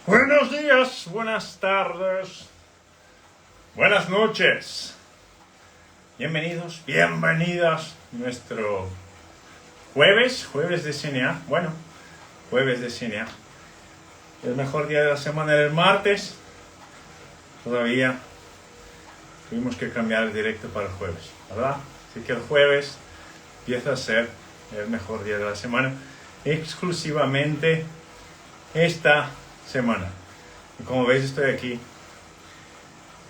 Buenos días, buenas tardes, buenas noches. Bienvenidos, bienvenidas a nuestro jueves de CNA. Bueno, jueves de CNA. El mejor día de la semana era el martes. Todavía tuvimos que cambiar el directo para el jueves, ¿verdad? Así que el jueves empieza a ser el mejor día de la semana, exclusivamente esta semana. Y como veis, estoy aquí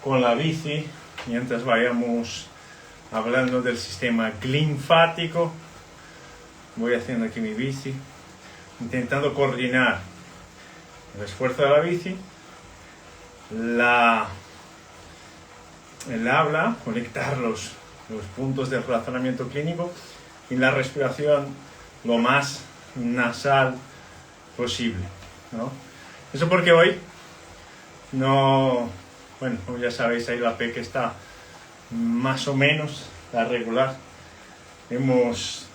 con la bici mientras vayamos hablando del sistema linfático. Voy haciendo aquí mi bici, intentando coordinar el esfuerzo de la bici, el habla, conectar los puntos del razonamiento clínico y la respiración lo más nasal posible, ¿no? Eso porque hoy como ya sabéis, ahí la P que está más o menos la regular. Hemos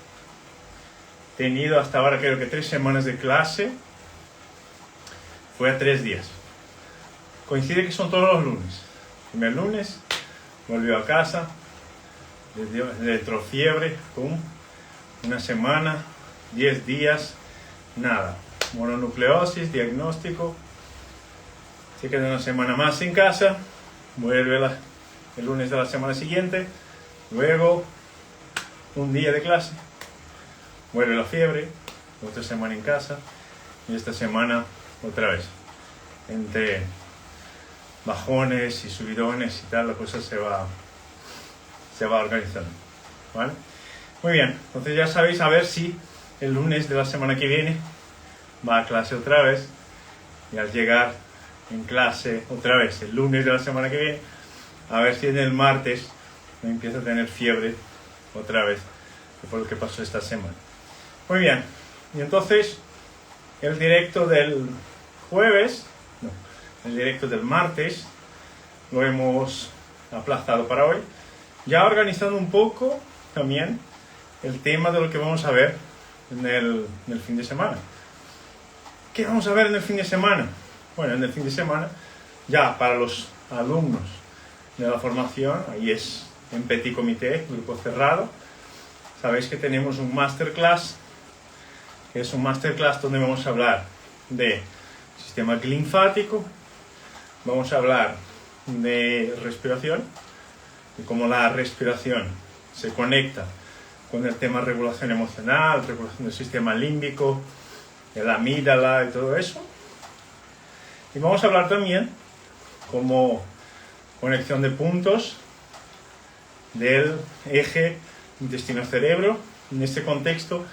tenido hasta ahora creo que 3 semanas de clase. Fue a 3 días. Coincide que son todos los lunes. El primer lunes volvió a casa, le entró fiebre, pum, una semana, 10 días, nada. Mononucleosis, diagnóstico. Se queda una semana más en casa, vuelve el lunes de la semana siguiente, luego un día de clase, vuelve la fiebre, otra semana en casa y esta semana otra vez. Entre bajones y subidones y tal, la cosa se va organizando, ¿vale? Muy bien, entonces ya sabéis, a ver si el lunes de la semana que viene va a clase otra vez, y al llegar en clase otra vez el lunes de la semana que viene, a ver si en el martes me empiezo a tener fiebre otra vez, que fue lo que pasó esta semana. Muy bien, y entonces el directo del el directo del martes lo hemos aplazado para hoy, ya organizando un poco también el tema de lo que vamos a ver en el fin de semana. ¿Qué vamos a ver en el fin de semana? Bueno, en el fin de semana, ya para los alumnos de la formación, ahí es en petit comité, grupo cerrado. Sabéis que tenemos un masterclass, que es un masterclass donde vamos a hablar de sistema linfático, vamos a hablar de respiración, y cómo la respiración se conecta con el tema regulación emocional, regulación del sistema límbico, de la amígdala y todo eso. Y vamos a hablar también como conexión de puntos del eje intestino-cerebro, en este contexto,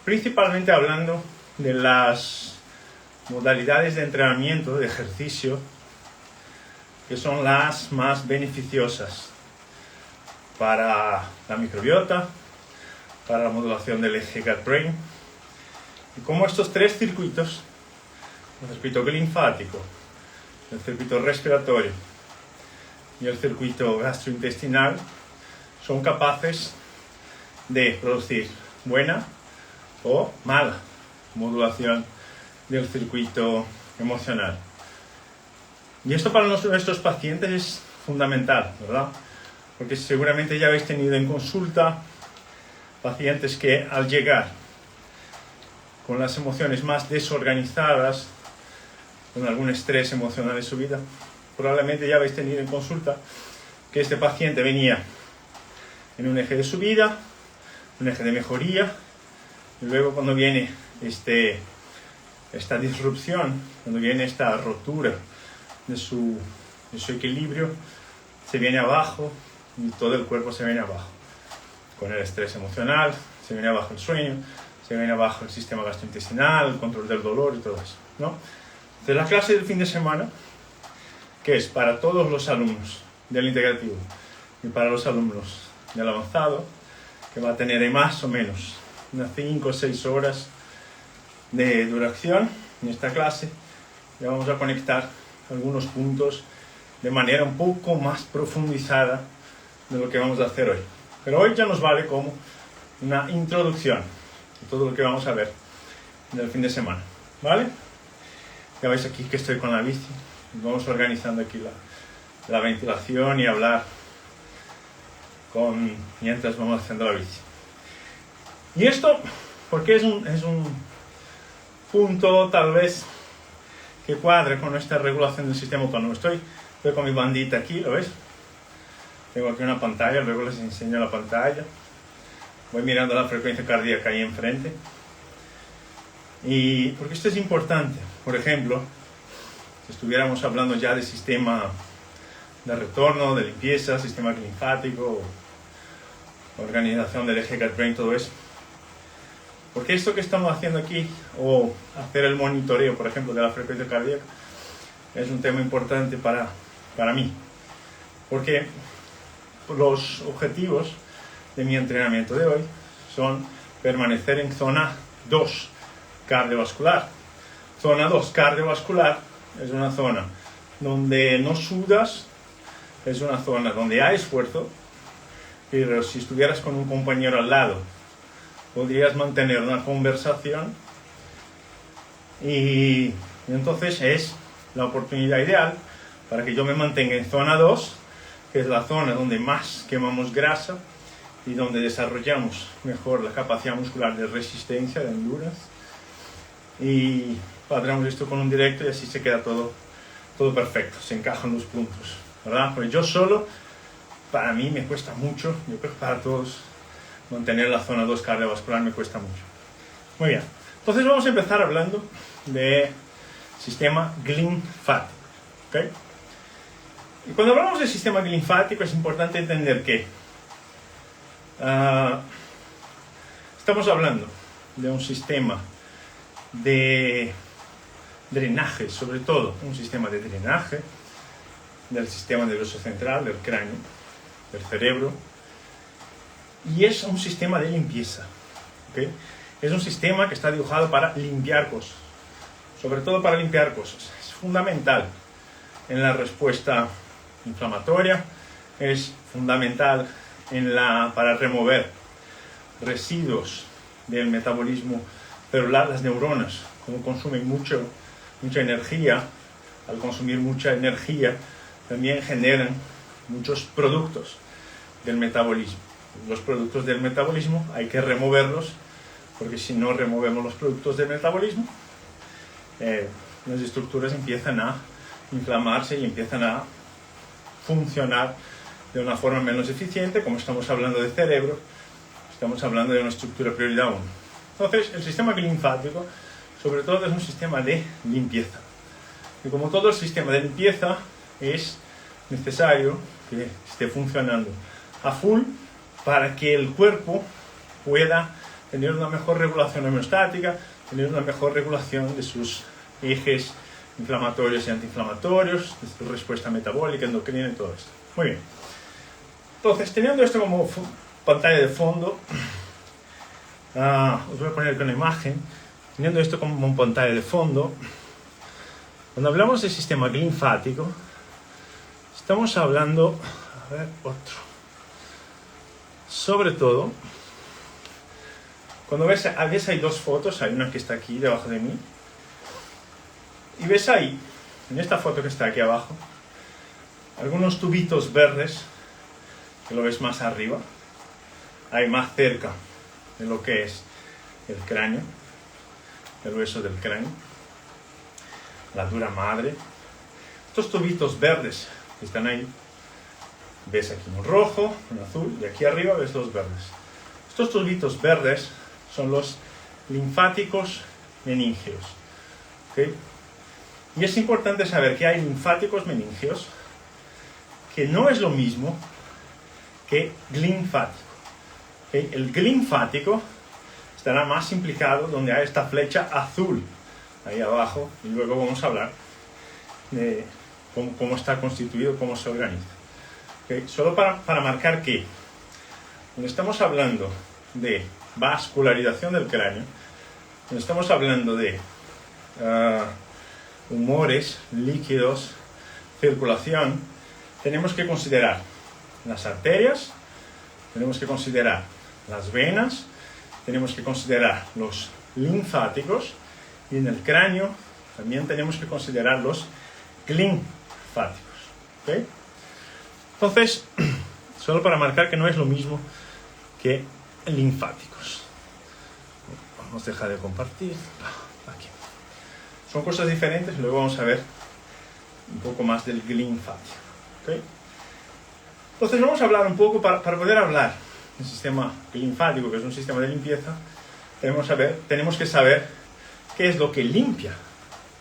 principalmente hablando de las modalidades de entrenamiento, de ejercicio, que son las más beneficiosas para la microbiota, para la modulación del eje gut-brain. Y como estos 3 circuitos, el circuito linfático, el circuito respiratorio y el circuito gastrointestinal, son capaces de producir buena o mala modulación del circuito emocional. Y esto para nuestros pacientes es fundamental, ¿verdad? Porque seguramente ya habéis tenido en consulta pacientes que al llegar con las emociones más desorganizadas, con algún estrés emocional en su vida, probablemente ya habéis tenido en consulta que este paciente venía en un eje de subida, un eje de mejoría, y luego cuando viene esta disrupción, cuando viene esta rotura de su equilibrio, se viene abajo y todo el cuerpo se viene abajo. Con el estrés emocional, se viene abajo el sueño, se viene abajo el sistema gastrointestinal, el control del dolor y todo eso, ¿no? Entonces la clase del fin de semana, que es para todos los alumnos del integrativo y para los alumnos del avanzado, que va a tener más o menos unas 5 o 6 horas de duración en esta clase, ya vamos a conectar algunos puntos de manera un poco más profundizada de lo que vamos a hacer hoy. Pero hoy ya nos vale como una introducción de todo lo que vamos a ver en el fin de semana, ¿vale? Ya veis aquí que estoy con la bici. Vamos organizando aquí la ventilación y hablar mientras vamos haciendo la bici. Y esto, porque es un punto tal vez que cuadre con esta regulación del sistema autónomo. Estoy con mi bandita aquí, ¿lo ves? Tengo aquí una pantalla, luego les enseño la pantalla. Voy mirando la frecuencia cardíaca ahí enfrente. Y porque esto es importante. Por ejemplo, si estuviéramos hablando ya de sistema de retorno, de limpieza, sistema linfático, organización del eje gut-brain, todo eso. Porque esto que estamos haciendo aquí, o hacer el monitoreo, por ejemplo, de la frecuencia cardíaca, es un tema importante para mí. Porque los objetivos de mi entrenamiento de hoy son permanecer en zona 2 cardiovascular. Zona 2 cardiovascular es una zona donde no sudas, es una zona donde hay esfuerzo, pero si estuvieras con un compañero al lado, podrías mantener una conversación y entonces es la oportunidad ideal para que yo me mantenga en zona 2, que es la zona donde más quemamos grasa y donde desarrollamos mejor la capacidad muscular de resistencia, de endurance, y cuadramos esto con un directo y así se queda todo perfecto, se encajan los puntos, ¿verdad? Porque yo solo, para mí me cuesta mucho, yo creo que para todos, mantener la zona 2 cardiovascular me cuesta mucho. Muy bien, entonces vamos a empezar hablando de sistema linfático, ¿ok? Y cuando hablamos del sistema linfático es importante entender que estamos hablando de un sistema de drenaje, sobre todo un sistema de drenaje del sistema nervioso central, del cráneo, del cerebro, y es un sistema de limpieza, ¿okay? Es un sistema que está dibujado para limpiar cosas, sobre todo para limpiar cosas. Es fundamental en la respuesta inflamatoria, es fundamental para remover residuos del metabolismo celular. Las neuronas, como consumen mucha energía, al consumir mucha energía también generan muchos productos del metabolismo. Los productos del metabolismo hay que removerlos, porque si no removemos los productos del metabolismo, las estructuras empiezan a inflamarse y empiezan a funcionar de una forma menos eficiente. Como estamos hablando de cerebro, estamos hablando de una estructura prioridad 1. Entonces, el sistema linfático, sobre todo, es un sistema de limpieza. Y como todo el sistema de limpieza, es necesario que esté funcionando a full para que el cuerpo pueda tener una mejor regulación homeostática, tener una mejor regulación de sus ejes inflamatorios y antiinflamatorios, de su respuesta metabólica, endocrina y todo esto. Muy bien. Entonces, teniendo esto como pantalla de fondo, os voy a poner con la imagen. Teniendo esto como pantalla de fondo, cuando hablamos del sistema linfático, estamos hablando, sobre todo, cuando ves hay dos fotos, hay una que está aquí debajo de mí, y ves ahí, en esta foto que está aquí abajo, algunos tubitos verdes, que lo ves más arriba, hay más cerca de lo que es el cráneo, el hueso del cráneo, la dura madre. Estos tubitos verdes que están ahí, ves aquí un rojo, un azul, y aquí arriba ves los verdes. Estos tubitos verdes son los linfáticos meningeos, ¿okay? Y es importante saber que hay linfáticos meningeos, que no es lo mismo que linfático, ¿okay? El linfático estará más implicado donde hay esta flecha azul ahí abajo, y luego vamos a hablar de cómo está constituido, cómo se organiza. ¿Okay? Solo para marcar que cuando estamos hablando de vascularización del cráneo, cuando estamos hablando de humores, líquidos, circulación, tenemos que considerar las arterias, tenemos que considerar las venas, tenemos que considerar los linfáticos, y en el cráneo también tenemos que considerar los linfáticos. ¿Okay? Entonces, solo para marcar que no es lo mismo que linfáticos. Vamos a dejar de compartir. Aquí. Son cosas diferentes y luego vamos a ver un poco más del linfático. ¿Okay? Entonces vamos a hablar un poco, para poder hablar del sistema linfático, que es un sistema de limpieza, tenemos que saber qué es lo que limpia,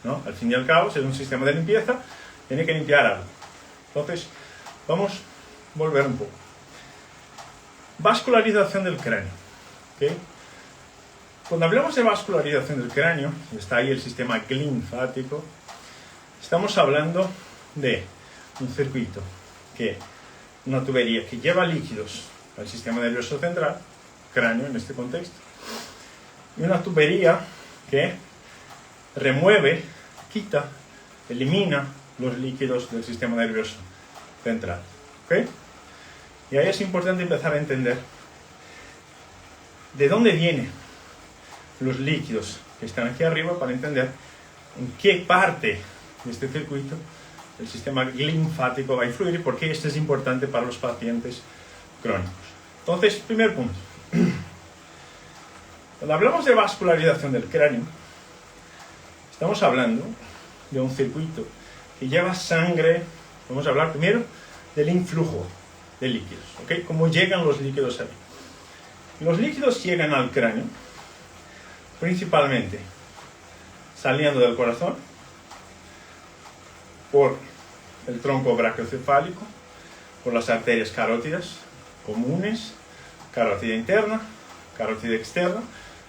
¿no? Al fin y al cabo, si es un sistema de limpieza, tiene que limpiar algo. Entonces, vamos a volver un poco. Vascularización del cráneo. ¿Okay? Cuando hablamos de vascularización del cráneo, está ahí el sistema linfático, estamos hablando de un circuito, una tubería que lleva líquidos al sistema nervioso central, cráneo en este contexto, y una tubería que remueve, quita, elimina los líquidos del sistema nervioso central. ¿Okay? Y ahí es importante empezar a entender de dónde vienen los líquidos que están aquí arriba para entender en qué parte de este circuito el sistema linfático va a influir y por qué esto es importante para los pacientes crónicos. Entonces, primer punto. Cuando hablamos de vascularización del cráneo, estamos hablando de un circuito que lleva sangre. Vamos a hablar primero del influjo de líquidos, ¿okay? Cómo llegan los líquidos ahí. Los líquidos llegan al cráneo principalmente saliendo del corazón por el tronco brachiocefálico, por las arterias carótidas comunes, carótida interna, carótida externa,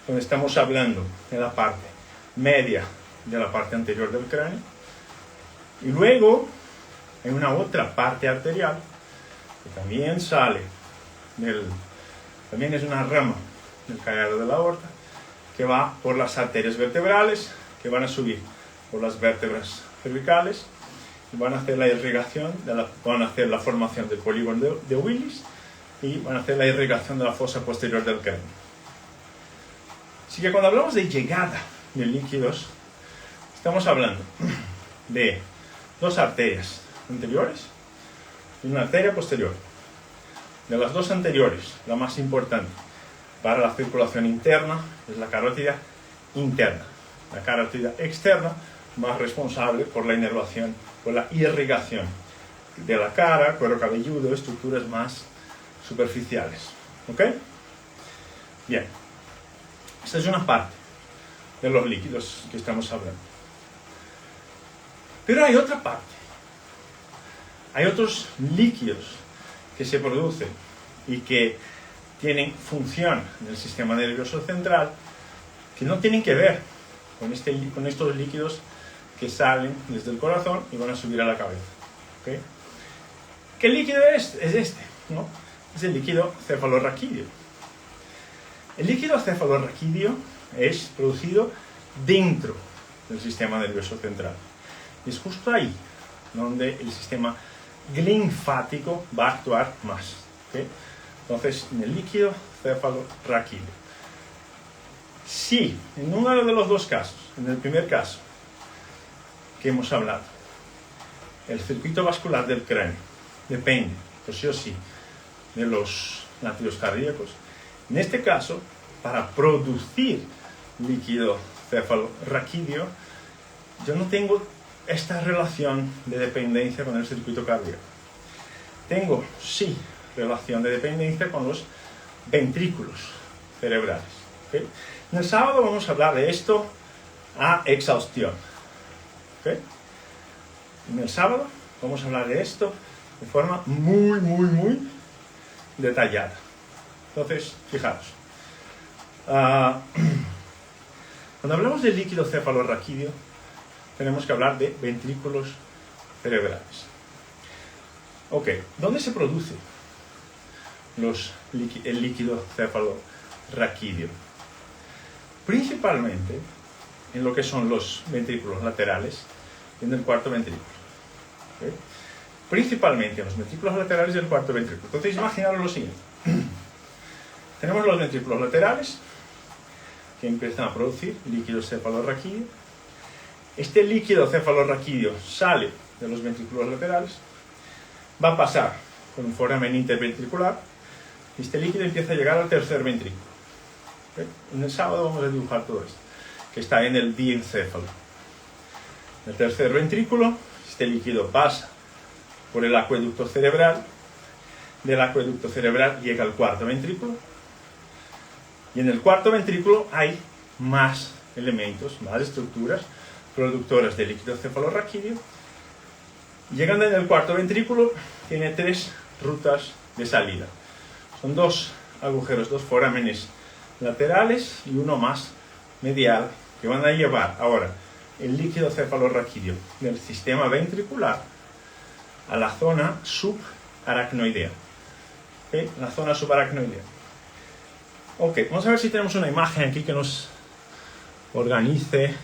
donde estamos hablando de la parte media de la parte anterior del cráneo. Y luego hay una otra parte arterial que también también es una rama del callado de la aorta, que va por las arterias vertebrales, que van a subir por las vértebras cervicales y van a hacer la irrigación, van a hacer la formación del polígono de Willis y van a hacer la irrigación de la fosa posterior del cráneo. Así que cuando hablamos de llegada de líquidos, estamos hablando de dos arterias anteriores y una arteria posterior. De las dos anteriores, la más importante para la circulación interna es la carótida interna. La carótida externa, más responsable por la inervación, por la irrigación de la cara, cuero cabelludo, estructuras más superficiales. ¿Ok? Bien. Esta es una parte de los líquidos que estamos hablando. Pero hay otra parte. Hay otros líquidos que se producen y que tienen función en el sistema nervioso central que no tienen que ver con estos líquidos que salen desde el corazón y van a subir a la cabeza. ¿Okay? ¿Qué líquido es este? ¿No? Es el líquido cefalorraquídeo. El líquido cefalorraquídeo es producido dentro del sistema nervioso central. Es justo ahí donde el sistema linfático va a actuar más. ¿Okay? Entonces, en el líquido cefalorraquídeo. Si en uno de los dos casos, en el primer caso que hemos hablado, el circuito vascular del cráneo depende, por sí o sí, de los latidos cardíacos, en este caso, para producir líquido cefalorraquídeo, yo no tengo esta relación de dependencia con el circuito cardíaco. Tengo, sí, relación de dependencia con los ventrículos cerebrales. ¿Okay? En el sábado vamos a hablar de esto a exhaustión. ¿Okay? En el sábado vamos a hablar de esto de forma muy detallada. Entonces, fijaros. Cuando hablamos del líquido cefalorraquídeo, tenemos que hablar de ventrículos cerebrales. Ok, ¿dónde se produce el líquido cefalorraquídeo? Principalmente en lo que son los ventrículos laterales y en el cuarto ventrículo. ¿Okay? Principalmente en los ventrículos laterales y el cuarto ventrículo. Entonces, imaginaros lo siguiente. Tenemos los ventrículos laterales que empiezan a producir líquido cefalorraquídeo Este líquido cefalorraquídeo sale de los ventrículos laterales, va a pasar por un foramen interventricular y este líquido empieza a llegar al tercer ventrículo. ¿Okay? En el sábado vamos a dibujar todo esto, que está en el diencéfalo. En el tercer ventrículo, este líquido pasa por el acueducto cerebral, del acueducto cerebral llega al cuarto ventrículo, y en el cuarto ventrículo hay más elementos, más estructuras productoras de líquido cefalorraquídeo. Llegando en el cuarto ventrículo, tiene 3 rutas de salida. Son 2 agujeros, 2 forámenes laterales y uno más medial, que van a llevar ahora el líquido cefalorraquídeo del sistema ventricular a la zona subaracnoidea. ¿Okay? La zona subaracnoidea. Ok, vamos a ver si tenemos una imagen aquí que nos organice.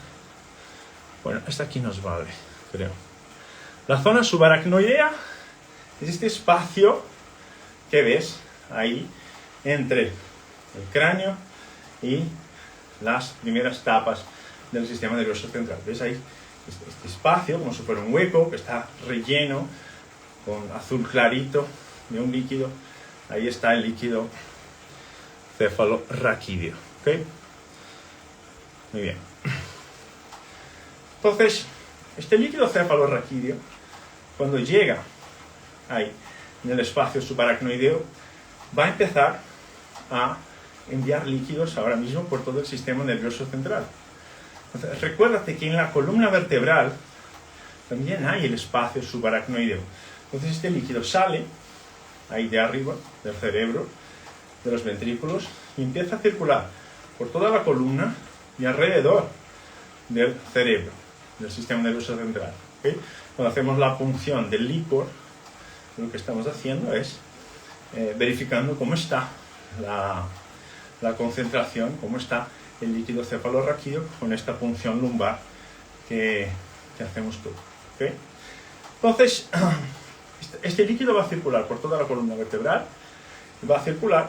Bueno, esta aquí nos vale, creo. La zona subaracnoidea es este espacio que ves ahí entre el cráneo y las primeras capas del sistema nervioso central. ¿Ves ahí? Este espacio, como si fuera un hueco, que está relleno con azul clarito de un líquido. Ahí está el líquido cefalorraquídeo. ¿Ok? Muy bien. Entonces, este líquido cefalorraquídeo, cuando llega ahí, en el espacio subaracnoideo, va a empezar a enviar líquidos ahora mismo por todo el sistema nervioso central. Entonces, recuérdate que en la columna vertebral también hay el espacio subaracnoideo. Entonces este líquido sale ahí de arriba, del cerebro, de los ventrículos, y empieza a circular por toda la columna y alrededor del cerebro, del sistema nervioso central. ¿Okay? Cuando hacemos la punción del líquor, lo que estamos haciendo es verificando cómo está la concentración, cómo está el líquido cefalorraquídeo con esta punción lumbar que hacemos todo. ¿Okay? Entonces, este líquido va a circular por toda la columna vertebral y va a circular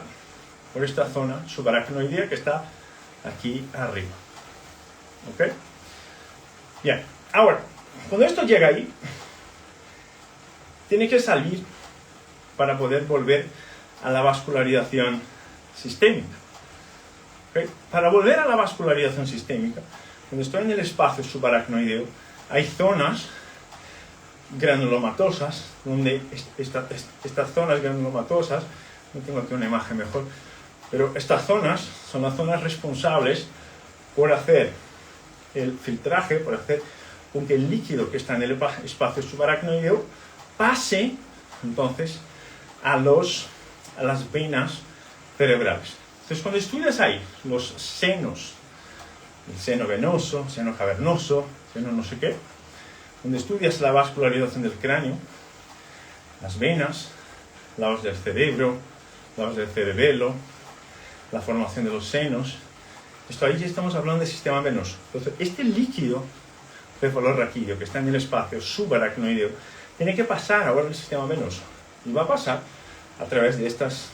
por esta zona subaracnoidea que está aquí arriba. ¿Ok? Bien, ahora, cuando esto llega ahí, tiene que salir para poder volver a la vascularización sistémica. ¿Okay? Para volver a la vascularización sistémica, cuando estoy en el espacio subaracnoideo, hay zonas granulomatosas, donde estas zonas granulomatosas, no tengo aquí una imagen mejor, pero estas zonas son las zonas responsables por hacer el filtraje, por hacer con que el líquido que está en el espacio subaracnoideo pase entonces a las venas cerebrales. Entonces, cuando estudias ahí los senos, el seno venoso, seno cavernoso, seno no sé qué, donde estudias la vascularización del cráneo, las venas, lados del cerebro, lados del cerebelo, la formación de los senos, esto ahí ya estamos hablando del sistema venoso. Entonces, este líquido cefalorraquídeo que está en el espacio subaracnoideo tiene que pasar ahora al sistema venoso y va a pasar a través de estas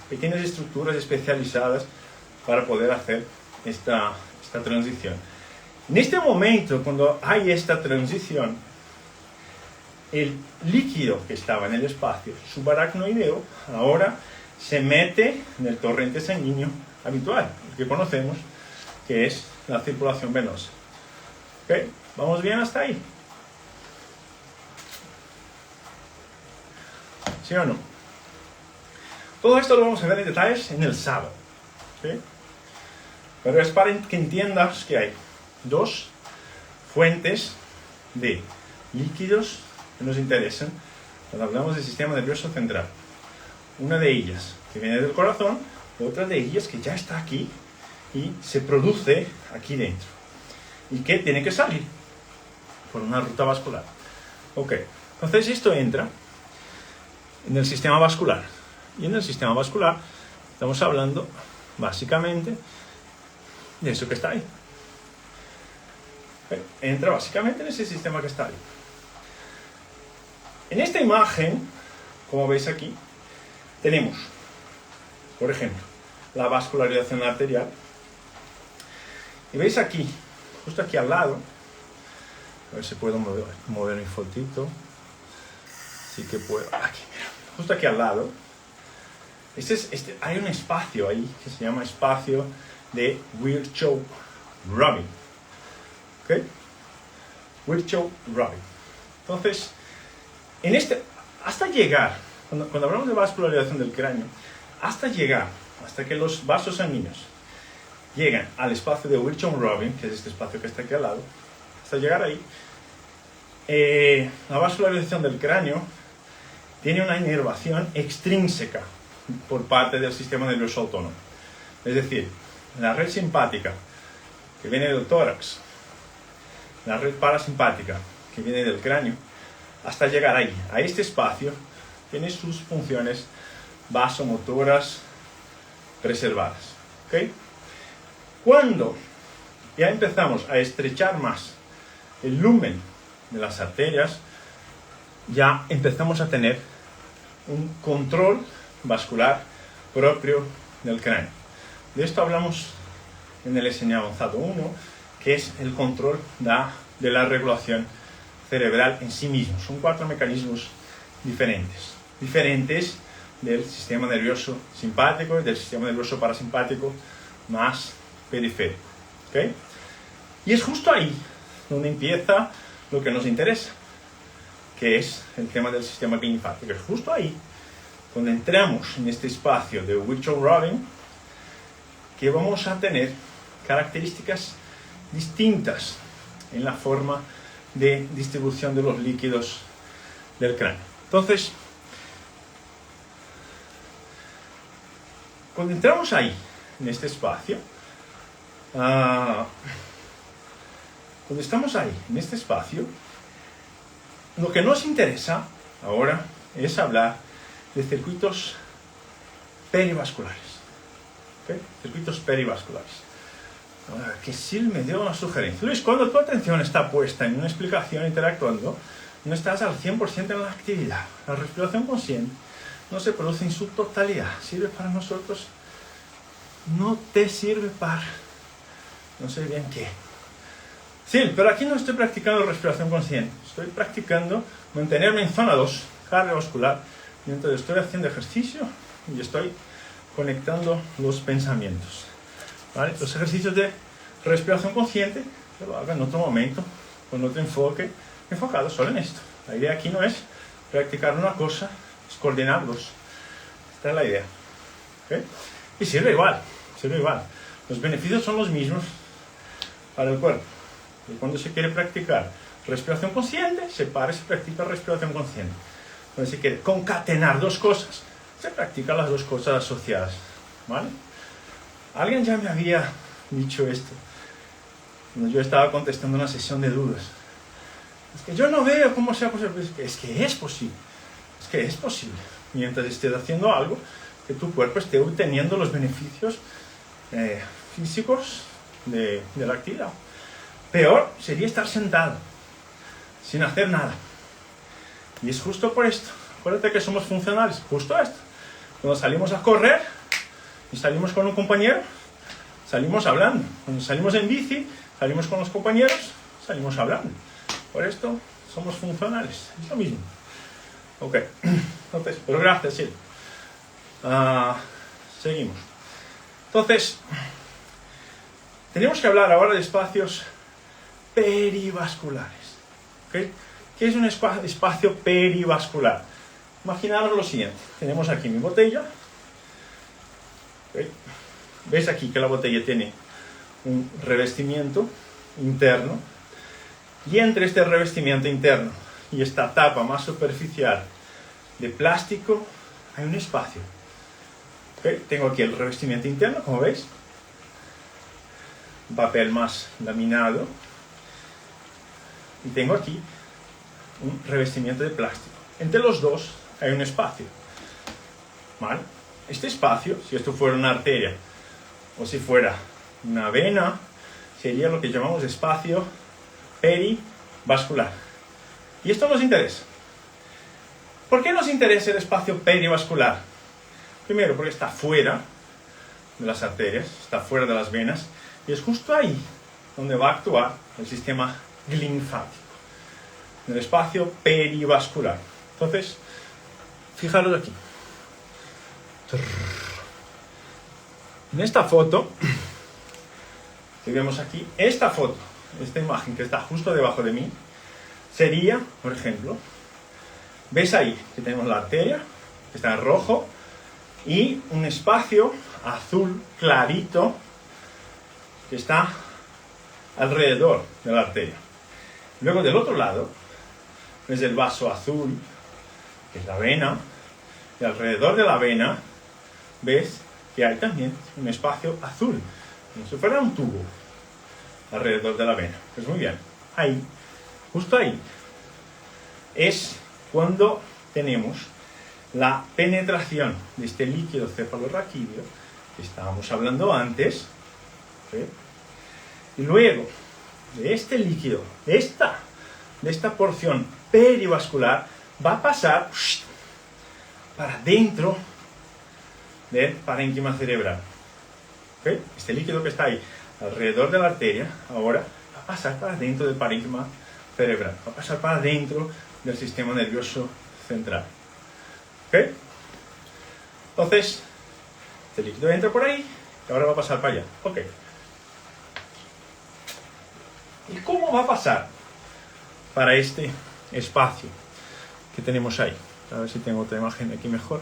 pequeñas estructuras especializadas para poder hacer esta transición. En este momento, cuando hay esta transición, el líquido que estaba en el espacio subaracnoideo ahora se mete en el torrente sanguíneo habitual, el que conocemos, que es la circulación venosa. ¿Ok? ¿Vamos bien hasta ahí? ¿Sí o no? Todo esto lo vamos a ver en detalles en el sábado. ¿Sí? Pero es para que entiendas que hay 2 fuentes de líquidos que nos interesan cuando hablamos del sistema nervioso central. Una de ellas que viene del corazón, otra de ellas que ya está aquí y se produce aquí dentro. Y que tiene que salir por una ruta vascular. Ok, entonces esto entra en el sistema vascular. Y en el sistema vascular estamos hablando básicamente de eso que está ahí. Entra básicamente en ese sistema que está ahí. En esta imagen, como veis aquí, tenemos, por ejemplo, la vascularización arterial. Y veis aquí, justo aquí al lado. A ver si puedo mover mi fotito. Sí que puedo. Aquí, mira. Justo aquí al lado. Hay un espacio ahí que se llama espacio de Virchow-Robin. ¿Ok? Virchow-Robin. Entonces, hasta llegar, cuando hablamos de vascularización del cráneo, hasta que los vasos sanguíneos llegan al espacio de Virchow-Robin, que es este espacio que está aquí al lado, hasta llegar ahí, la vascularización del cráneo tiene una inervación extrínseca por parte del sistema nervioso autónomo. Es decir, la red simpática que viene del tórax, la red parasimpática que viene del cráneo, hasta llegar ahí, a este espacio, tiene sus funciones vasomotoras preservadas. ¿Okay? Cuando ya empezamos a estrechar más el lumen de las arterias, ya empezamos a tener un control vascular propio del cráneo. De esto hablamos en el SMA avanzado 1, que es el control de la regulación cerebral en sí mismo. Son 4 mecanismos diferentes del sistema nervioso simpático y del sistema nervioso parasimpático más periférico. ¿Okay? Y es justo ahí donde empieza lo que nos interesa, que es el tema del sistema linfático. Es justo ahí donde entramos en este espacio de Virchow-Robin, que vamos a tener características distintas en la forma de distribución de los líquidos del cráneo. Entonces, cuando entramos ahí, en este espacio, cuando estamos ahí, en este espacio, lo que nos interesa ahora es hablar de circuitos perivasculares. ¿Okay? Circuitos perivasculares. Que Sil me dio una sugerencia. Luis, cuando tu atención está puesta en una explicación interactuando, no estás al 100% en la actividad. La respiración consciente no se produce en su totalidad. ¿Sirve para nosotros? No te sirve para... no sé bien qué. Sí, pero aquí no estoy practicando respiración consciente. Estoy practicando mantenerme en zona 2, cardiovascular, mientras estoy haciendo ejercicio y estoy conectando los pensamientos. ¿Vale? Los ejercicios de respiración consciente que lo haga en otro momento, con otro enfoque, enfocado solo en esto. La idea aquí no es practicar una cosa, es coordinarlos. Esta es la idea. ¿Okay? Y sirve igual. Los beneficios son los mismos para el cuerpo. Y cuando se quiere practicar respiración consciente, se practica respiración consciente. Cuando se quiere concatenar dos cosas, se practican las dos cosas asociadas. ¿Vale? Alguien ya me había dicho esto cuando yo estaba contestando una sesión de dudas. Es que yo no veo cómo sea posible. Es que es posible. Mientras estés haciendo algo, que tu cuerpo esté obteniendo los beneficios físicos de la actividad. Peor sería estar sentado, sin hacer nada. Y es justo por esto. Acuérdate que somos funcionales. Justo esto. Cuando salimos a correr y salimos con un compañero, salimos hablando. Cuando salimos en bici, salimos con los compañeros, salimos hablando. Por esto somos funcionales. Es lo mismo. Ok. Entonces, pero gracias, sí. Seguimos. Entonces, tenemos que hablar ahora de espacios perivasculares. ¿Okay? ¿Qué es un espacio perivascular? Imaginaros lo siguiente. Tenemos aquí mi botella. ¿Okay? ¿Ves aquí que la botella tiene un revestimiento interno? Y entre este revestimiento interno y esta tapa más superficial de plástico hay un espacio. ¿Okay? Tengo aquí el revestimiento interno, como veis. Un papel más laminado. Y tengo aquí un revestimiento de plástico. Entre los dos hay un espacio. ¿Vale? Este espacio, si esto fuera una arteria o si fuera una vena, sería lo que llamamos espacio perivascular. Y esto nos interesa. ¿Por qué nos interesa el espacio perivascular? Primero, porque está fuera de las arterias, está fuera de las venas, y es justo ahí donde va a actuar el sistema linfático, en el espacio perivascular. Entonces, fijaros aquí. En esta foto, que vemos aquí, esta imagen que está justo debajo de mí, sería, por ejemplo, ¿ves ahí que tenemos la arteria, que está en rojo, y un espacio azul clarito que está alrededor de la arteria? Luego del otro lado, ves el vaso azul, que es la vena, y alrededor de la vena, ves que hay también un espacio azul, como si fuera un tubo, alrededor de la vena. Pues muy bien, ahí, justo ahí, es cuando tenemos la penetración de este líquido cefalorraquídeo que estábamos hablando antes, ¿sí? Y luego de este líquido, de esta porción perivascular, va a pasar para dentro del parénquima cerebral. ¿Okay? Este líquido que está ahí alrededor de la arteria ahora va a pasar para dentro del parénquima cerebral, va a pasar para dentro del sistema nervioso central. ¿Ok? Entonces, este líquido entra por ahí y ahora va a pasar para allá. Ok. ¿Y cómo va a pasar para este espacio que tenemos ahí? A ver si tengo otra imagen aquí mejor.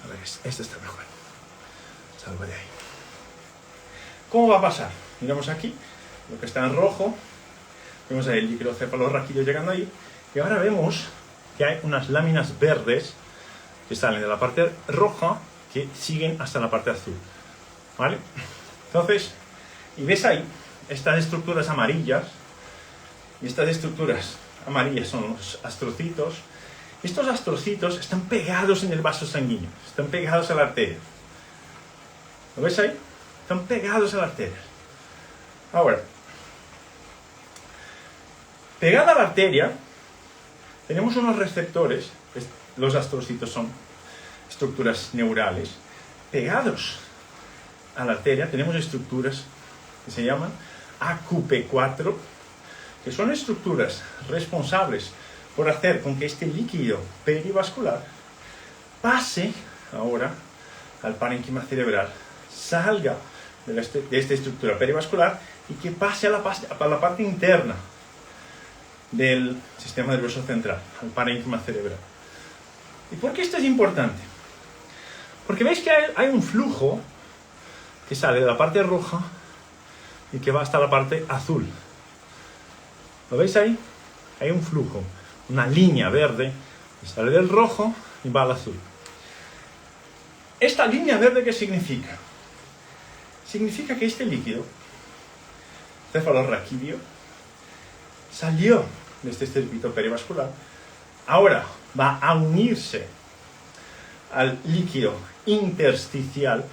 A ver, esta está mejor. Salgo de ahí. ¿Cómo va a pasar? Miramos aquí, lo que está en rojo. Vemos ahí el líquido cefalorraquídeo llegando ahí. Y ahora vemos que hay unas láminas verdes que salen de la parte roja que siguen hasta la parte azul. ¿Vale? Entonces, y ves ahí estas estructuras amarillas. Y estas estructuras amarillas son los astrocitos. Estos astrocitos están pegados en el vaso sanguíneo, están pegados a la arteria. ¿Lo ves ahí? Están pegados a la arteria. Ahora, pegada a la arteria, tenemos unos receptores, los astrocitos son estructuras neurales. Pegados a la arteria tenemos estructuras que se llaman AQP4, que son estructuras responsables por hacer con que este líquido perivascular pase ahora al parénquima cerebral, salga de esta estructura perivascular y que pase a la parte interna del sistema nervioso central, al parénquima cerebral. ¿Y por qué esto es importante? Porque veis que hay un flujo que sale de la parte roja y que va hasta la parte azul. ¿Lo veis ahí? Hay un flujo, una línea verde que sale del rojo y va al azul. ¿Esta línea verde qué significa? Significa que este líquido cefalorraquídeo salió de este circuito perivascular, ahora va a unirse al líquido intersticial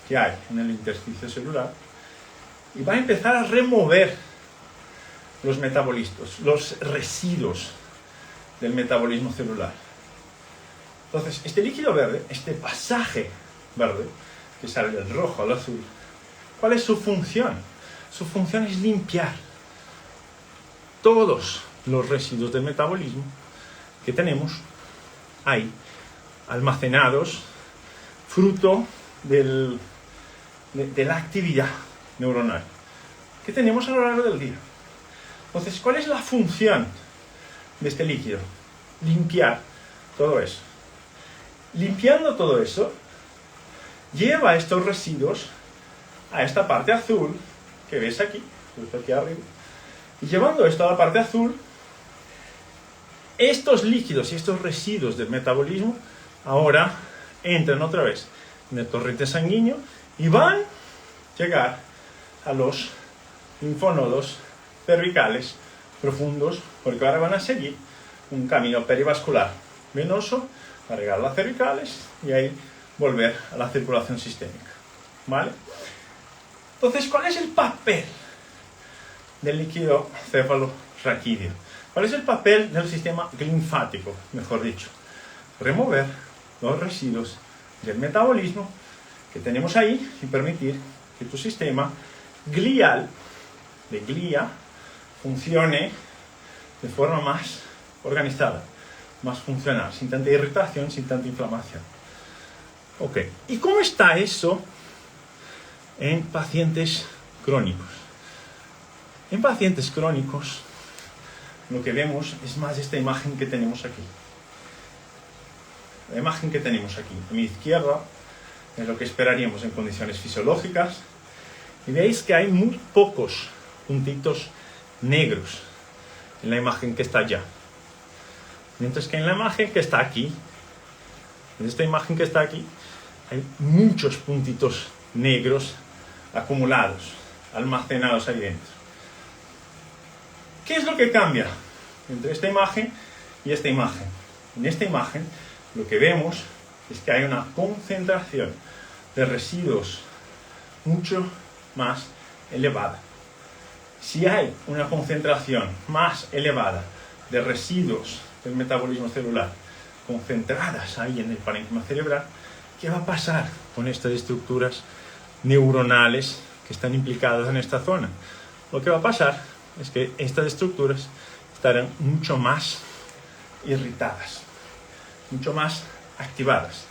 que hay en el intersticio celular y va a empezar a remover los metabolitos, los residuos del metabolismo celular. Entonces, este líquido verde, este pasaje verde, que sale del rojo al azul, ¿cuál es su función? Su función es limpiar todos los residuos del metabolismo que tenemos ahí, almacenados, fruto de la actividad neuronal que tenemos a lo largo del día. Entonces, ¿cuál es la función de este líquido? Limpiar todo eso. Limpiando todo eso, lleva estos residuos a esta parte azul que ves aquí, justo aquí arriba. Y llevando esto a la parte azul, estos líquidos y estos residuos del metabolismo ahora entran otra vez en el torrente sanguíneo y van a llegar a los linfonodos cervicales profundos, porque ahora van a seguir un camino perivascular venoso para llegar a las cervicales y ahí volver a la circulación sistémica. ¿Vale? Entonces, ¿cuál es el papel del líquido cefalorraquídeo? ¿Cuál es el papel del sistema linfático, mejor dicho? Remover los residuos del metabolismo que tenemos ahí y permitir que tu sistema glial, de glía, funcione de forma más organizada, más funcional, sin tanta irritación, sin tanta inflamación. Ok, ¿y cómo está eso en pacientes crónicos? En pacientes crónicos, lo que vemos es más esta imagen que tenemos aquí. La imagen que tenemos aquí, a mi izquierda, es lo que esperaríamos en condiciones fisiológicas. Y veis que hay muy pocos puntitos negros en la imagen que está allá. Mientras que en la imagen que está aquí, en esta imagen que está aquí, hay muchos puntitos negros acumulados, almacenados ahí dentro. ¿Qué es lo que cambia entre esta imagen y esta imagen? En esta imagen lo que vemos es que hay una concentración de residuos mucho más elevada. Si hay una concentración más elevada de residuos del metabolismo celular concentradas ahí en el parénquima cerebral, ¿qué va a pasar con estas estructuras neuronales que están implicadas en esta zona? Lo que va a pasar es que estas estructuras estarán mucho más irritadas, mucho más activadas.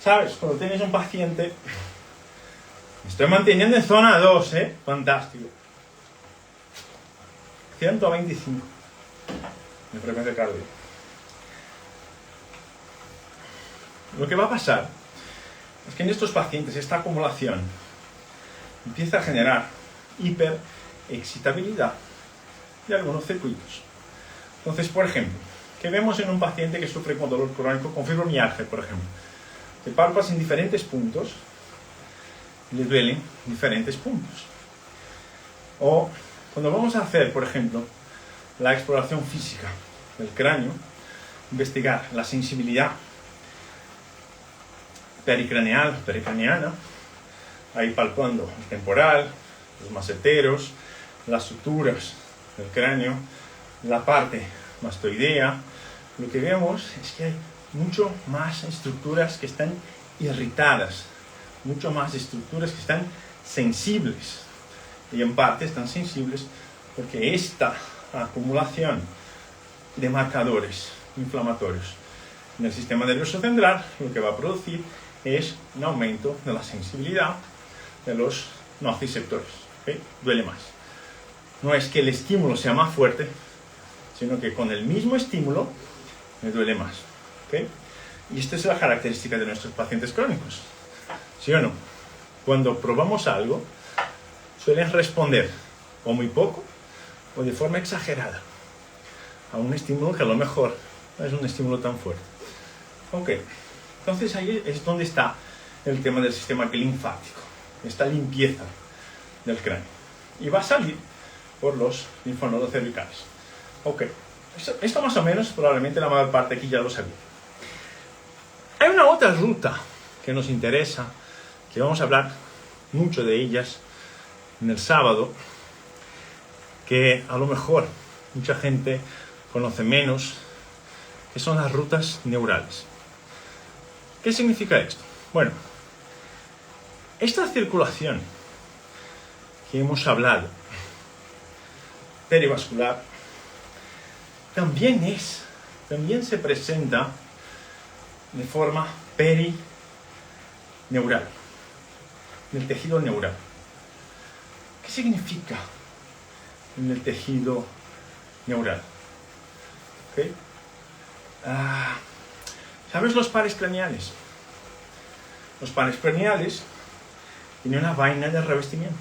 ¿Sabes? Cuando tienes un paciente... Me estoy manteniendo en zona 2, ¿eh? Fantástico. 125 de frecuencia cardíaca. Lo que va a pasar es que en estos pacientes esta acumulación empieza a generar hiperexcitabilidad de algunos circuitos. Entonces, por ejemplo, ¿qué vemos en un paciente que sufre con dolor crónico, con fibromialgia, por ejemplo? Te palpas en diferentes puntos y le duelen diferentes puntos. O cuando vamos a hacer, por ejemplo, la exploración física del cráneo, investigar la sensibilidad pericraniana, ahí palpando el temporal, los maseteros, las suturas del cráneo, la parte mastoidea, lo que vemos es que hay mucho más estructuras que están irritadas, mucho más estructuras que están sensibles. Y en parte están sensibles porque esta acumulación de marcadores inflamatorios en el sistema nervioso central lo que va a producir es un aumento de la sensibilidad de los nociceptores. ¿Okay? Duele más. No es que el estímulo sea más fuerte, sino que con el mismo estímulo me duele más. ¿Okay? Y esta es la característica de nuestros pacientes crónicos. ¿Sí o no? Cuando probamos algo, suelen responder o muy poco o de forma exagerada a un estímulo que a lo mejor no es un estímulo tan fuerte. Ok, entonces ahí es donde está el tema del sistema linfático, esta limpieza del cráneo. Y va a salir por los linfonodos cervicales. Ok, esto más o menos probablemente la mayor parte aquí ya lo sabía. Hay una otra ruta que nos interesa, que vamos a hablar mucho de ellas en el sábado, que a lo mejor mucha gente conoce menos, que son las rutas neurales. ¿Qué significa esto? Bueno, esta circulación que hemos hablado, perivascular, también se presenta de forma perineural, en el tejido neural. ¿Qué significa en el tejido neural? ¿Okay? ¿Sabes los pares craneales? Los pares craneales tienen una vaina de revestimiento.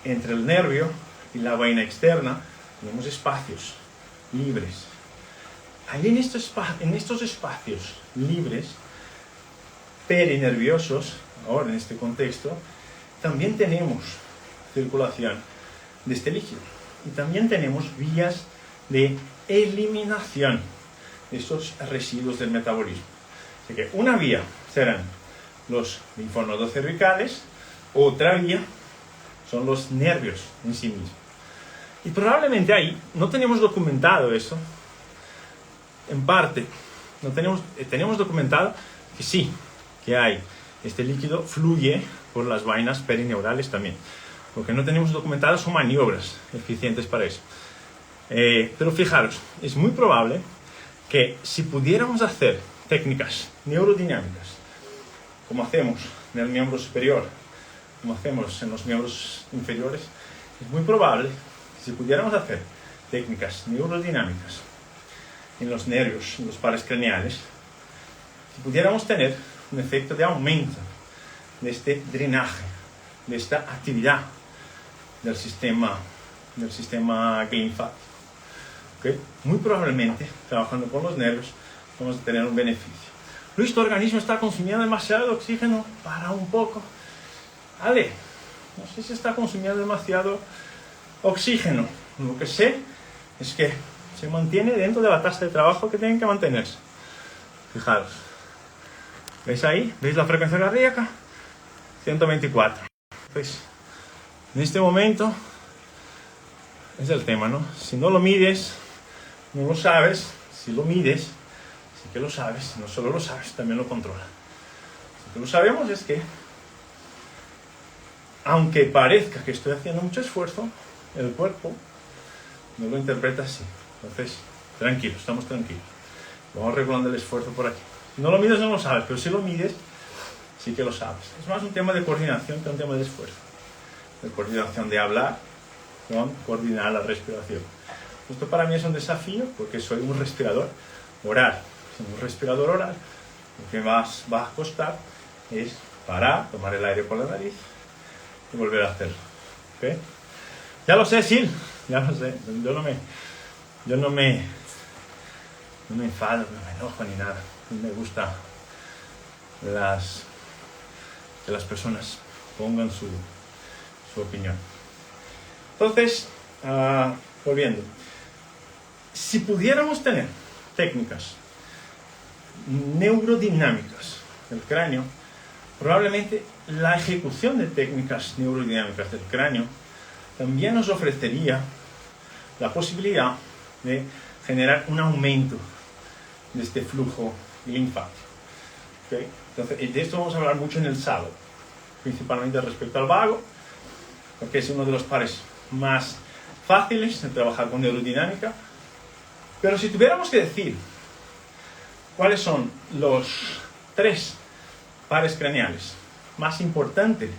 Entre el nervio y la vaina externa tenemos espacios libres. Ahí en estos espacios libres, perinerviosos, ahora en este contexto, también tenemos circulación de este líquido. Y también tenemos vías de eliminación de estos residuos del metabolismo. Así que una vía serán los linfonodos cervicales, otra vía son los nervios en sí mismos. Y probablemente ahí no tenemos documentado eso. En parte, no tenemos documentado que sí, que hay este líquido fluye por las vainas perineurales también, porque no tenemos documentadas son maniobras eficientes para eso. Pero fijaros, es muy probable que si pudiéramos hacer técnicas neurodinámicas, como hacemos en el miembro superior, como hacemos en los miembros inferiores, es muy probable que si pudiéramos hacer técnicas neurodinámicas en los nervios, en los pares craneales, si pudiéramos tener un efecto de aumento de este drenaje, de esta actividad del sistema linfático. ¿Okay? Muy probablemente, trabajando con los nervios, vamos a tener un beneficio. Luis, tu organismo está consumiendo demasiado oxígeno, para un poco. Vale, no sé si está consumiendo demasiado oxígeno. Lo que sé es que se mantiene dentro de la tasa de trabajo que tienen que mantenerse. Fijaros. ¿Veis ahí? ¿Veis la frecuencia cardíaca? 124. Entonces, en este momento es el tema, ¿no? Si no lo mides, no lo sabes. Si lo mides, sí que lo sabes. No solo lo sabes, también lo controlas. Lo que lo sabemos es que, aunque parezca que estoy haciendo mucho esfuerzo, el cuerpo no lo interpreta así. Entonces, tranquilos, estamos tranquilos. Vamos regulando el esfuerzo por aquí. Si no lo mides, no lo sabes, pero si lo mides, sí que lo sabes. Es más un tema de coordinación que un tema de esfuerzo. De coordinación de hablar con coordinar la respiración. Esto para mí es un desafío porque soy un respirador oral. Siendo un respirador oral, lo que más va a costar es parar, tomar el aire por la nariz y volver a hacerlo. ¿Okay? Ya lo sé, Sil, ya lo sé. Yo no me enfado, no me enojo ni nada. Me gusta que las personas pongan su opinión. Entonces, volviendo. Si pudiéramos tener técnicas neurodinámicas del cráneo, probablemente la ejecución de técnicas neurodinámicas del cráneo también nos ofrecería la posibilidad de generar un aumento de este flujo linfático. ¿Okay? Entonces, de esto vamos a hablar mucho en el sábado, principalmente respecto al vago, porque es uno de los pares más fáciles de trabajar con neurodinámica. Pero si tuviéramos que decir cuáles son los 3 pares craneales más importantes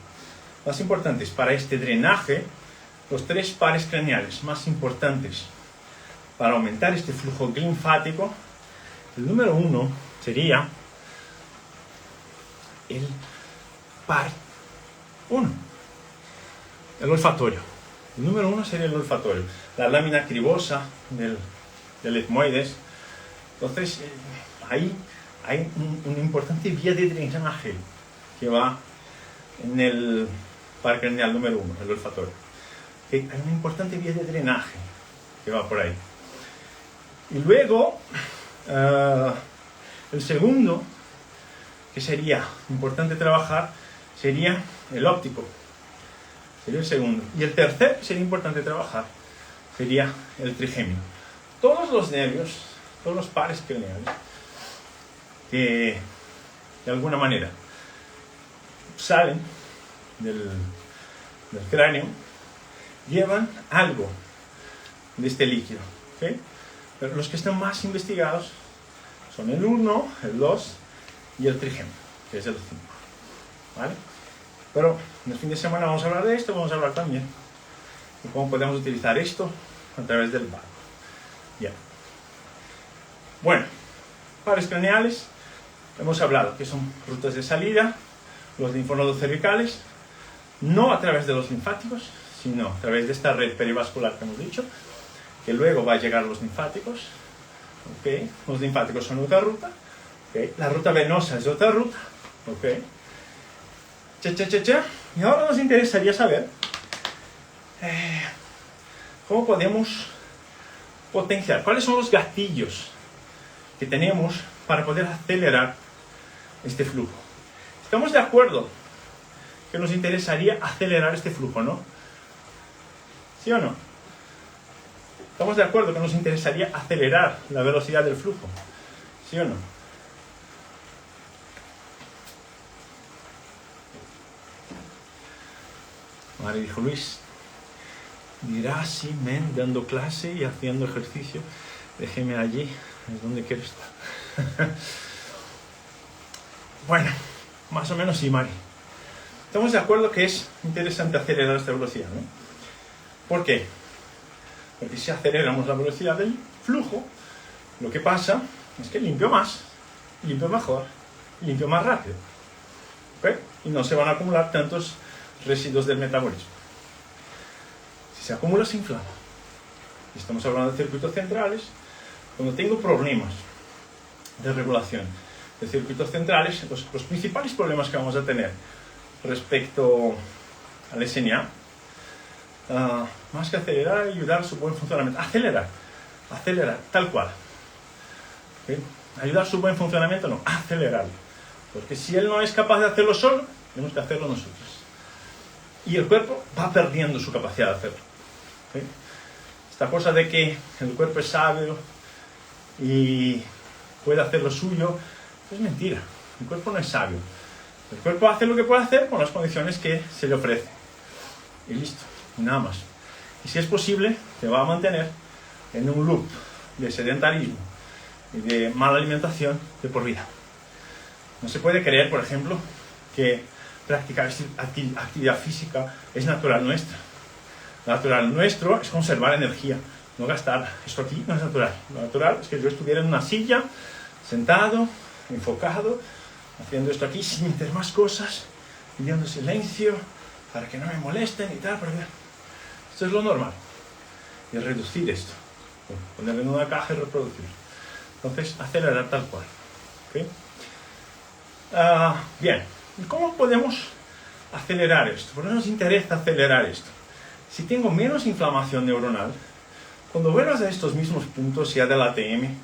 para este drenaje, los 3 pares craneales más importantes para aumentar este flujo linfático, el número 1 sería el par 1, el olfatorio. El número 1 sería el olfatorio, la lámina cribosa del etmoides. Entonces, ahí hay una importante vía de drenaje que va en el par craneal número 1, el olfatorio. Hay una importante vía de drenaje que va por ahí. Y luego, el segundo, que sería importante trabajar, sería el óptico. Sería el segundo. Y el tercer que sería importante trabajar sería el trigémino. Todos los nervios, todos los pares craneales que de alguna manera salen del cráneo llevan algo de este líquido. ¿Okay? Pero los que están más investigados son el 1, el 2 y el trigémino, que es el 5. ¿Vale? Pero en el fin de semana vamos a hablar de esto, vamos a hablar también de cómo podemos utilizar esto a través del vago. Bien. Bueno, pares craneales, hemos hablado que son rutas de salida, los linfonodos cervicales, no a través de los linfáticos, sino a través de esta red perivascular que hemos dicho, que luego va a llegar a los linfáticos. ¿Okay? Los linfáticos son otra ruta, ¿okay? La ruta venosa es otra ruta, ¿okay? Y ahora nos interesaría saber cómo podemos potenciar, cuáles son los gatillos que tenemos para poder acelerar este flujo. ¿Estamos de acuerdo que nos interesaría acelerar este flujo, no? ¿Sí o no? ¿Estamos de acuerdo que nos interesaría acelerar la velocidad del flujo? ¿Sí o no? Mari dijo, Luis, dirá así, men, dando clase y haciendo ejercicio. Déjeme allí, es donde quiero estar. Bueno, más o menos sí, Mari. Estamos de acuerdo que es interesante acelerar esta velocidad, ¿no? ¿Por qué? Porque si aceleramos la velocidad del flujo, lo que pasa es que limpio más, limpio mejor, limpio más rápido. ¿Ok? Y no se van a acumular tantos residuos del metabolismo. Si se acumula, se inflama. Y estamos hablando de circuitos centrales. Cuando tengo problemas de regulación de circuitos centrales, los principales problemas que vamos a tener respecto al SMA, más que acelerar, ayudar a su buen funcionamiento. Acelerar, tal cual. ¿Okay? Ayudar a su buen funcionamiento, no, acelerarlo. Porque si él no es capaz de hacerlo solo, tenemos que hacerlo nosotros. Y el cuerpo va perdiendo su capacidad de hacerlo. ¿Okay? Esta cosa de que el cuerpo es sabio y puede hacer lo suyo, es mentira. El cuerpo no es sabio. El cuerpo hace lo que puede hacer con las condiciones que se le ofrece. Y listo, nada más. Y si es posible, te va a mantener en un loop de sedentarismo y de mala alimentación de por vida. No se puede creer, por ejemplo, que practicar actividad física es natural nuestra. Lo natural nuestro es conservar energía, no gastar. Esto aquí no es natural. Lo natural es que yo estuviera en una silla, sentado, enfocado, haciendo esto aquí sin meter más cosas, pidiendo silencio para que no me molesten y tal. Esto es lo normal. Y reducir esto. Ponerlo en una caja y reproducirlo. Entonces, acelerar tal cual. ¿Okay? Bien. ¿Y cómo podemos acelerar esto? ¿Por qué nos interesa acelerar esto? Si tengo menos inflamación neuronal, cuando vuelvas a estos mismos puntos, sea de la ATM,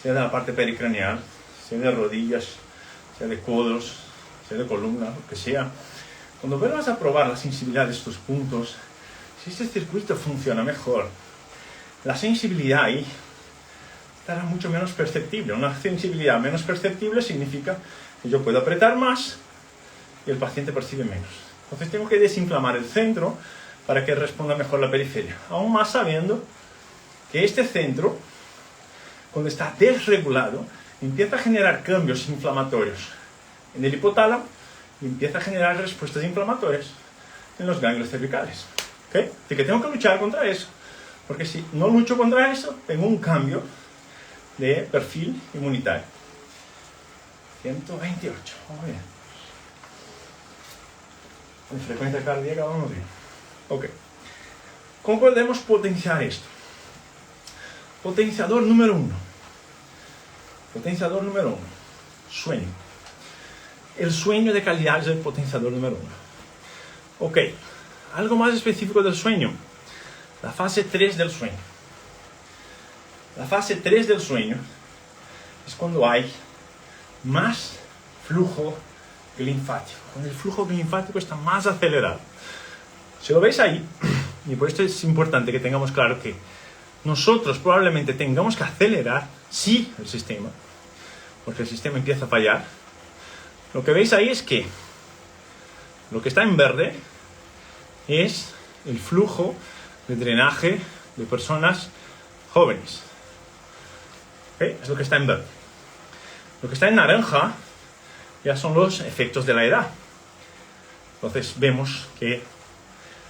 sea de la parte pericraneal, sea de rodillas, sea de codos, sea de columna, lo que sea, cuando vuelvas a probar la sensibilidad de estos puntos, si este circuito funciona mejor, la sensibilidad ahí estará mucho menos perceptible. Una sensibilidad menos perceptible significa que yo puedo apretar más y el paciente percibe menos. Entonces tengo que desinflamar el centro para que responda mejor la periferia. Aún más sabiendo que este centro, cuando está desregulado, empieza a generar cambios inflamatorios en el hipotálamo y empieza a generar respuestas inflamatorias en los ganglios cervicales. ¿Okay? Así que tengo que luchar contra eso, porque si no lucho contra eso, tengo un cambio de perfil inmunitario. 128, vamos bien. De frecuencia cardíaca, vamos bien. Ok. ¿Cómo podemos potenciar esto? Potenciador número 1. Potenciador número 1. Sueño. El sueño de calidad es el potenciador número 1. Ok. Algo más específico del sueño. La fase 3 del sueño. La fase 3 del sueño es cuando hay más flujo linfático. Cuando el flujo linfático está más acelerado. Si lo veis ahí, y por esto es importante que tengamos claro que nosotros probablemente tengamos que acelerar, sí, el sistema, porque el sistema empieza a fallar. Lo que veis ahí es que lo que está en verde es el flujo de drenaje de personas jóvenes. ¿Okay? Es lo que está en verde. Lo que está en naranja ya son los efectos de la edad. Entonces vemos que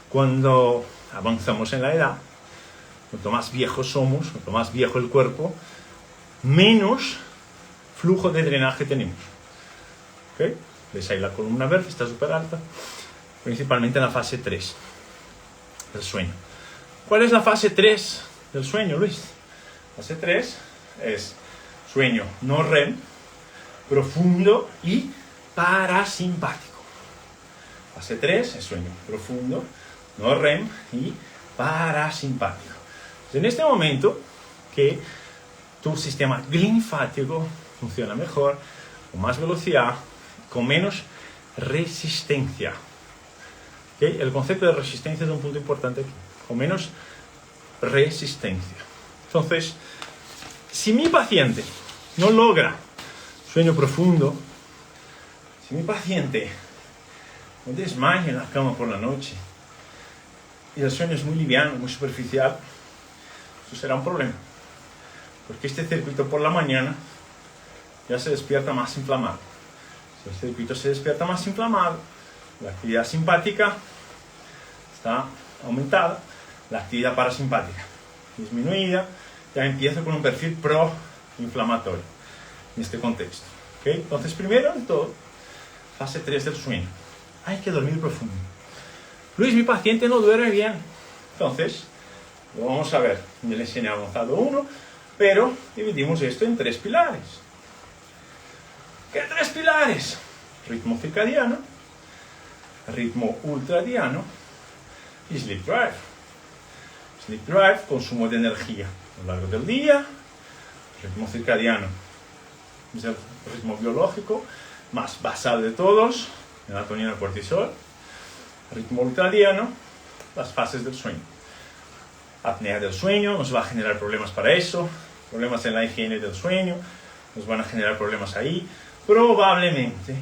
cuando avanzamos en la edad, cuanto más viejos somos, cuanto más viejo el cuerpo, menos flujo de drenaje tenemos. ¿Okay? ¿Ves ahí la columna verde? Está súper alta. Principalmente en la fase 3 del sueño. ¿Cuál es la fase 3 del sueño, Luis? Fase 3 es sueño no REM, profundo y parasimpático. Fase 3 es sueño profundo, no REM y parasimpático. En este momento que tu sistema linfático funciona mejor, con más velocidad, con menos resistencia. ¿Okay? El concepto de resistencia es un punto importante aquí. Con menos resistencia. Entonces, si mi paciente no logra sueño profundo, si mi paciente no desmaya en la cama por la noche, y el sueño es muy liviano, muy superficial, eso será un problema. Porque este circuito por la mañana ya se despierta más inflamado. Si el circuito se despierta más inflamado, la actividad simpática está aumentada, la actividad parasimpática disminuida, ya empiezo con un perfil proinflamatorio en este contexto. ¿Okay? Entonces, primero en todo, fase 3 del sueño. Hay que dormir profundo. Luis, mi paciente no duerme bien. Entonces, lo vamos a ver en el SN avanzado 1, pero dividimos esto en 3 pilares. ¿Qué 3 pilares? Ritmo circadiano, ritmo ultradiano y sleep drive. Sleep drive, consumo de energía a lo largo del día. Ritmo circadiano es el ritmo biológico más basal de todos, melatonina, cortisol. Ritmo ultradiano, las fases del sueño. Apnea del sueño nos va a generar problemas para eso, problemas en la higiene del sueño, nos van a generar problemas ahí. Probablemente,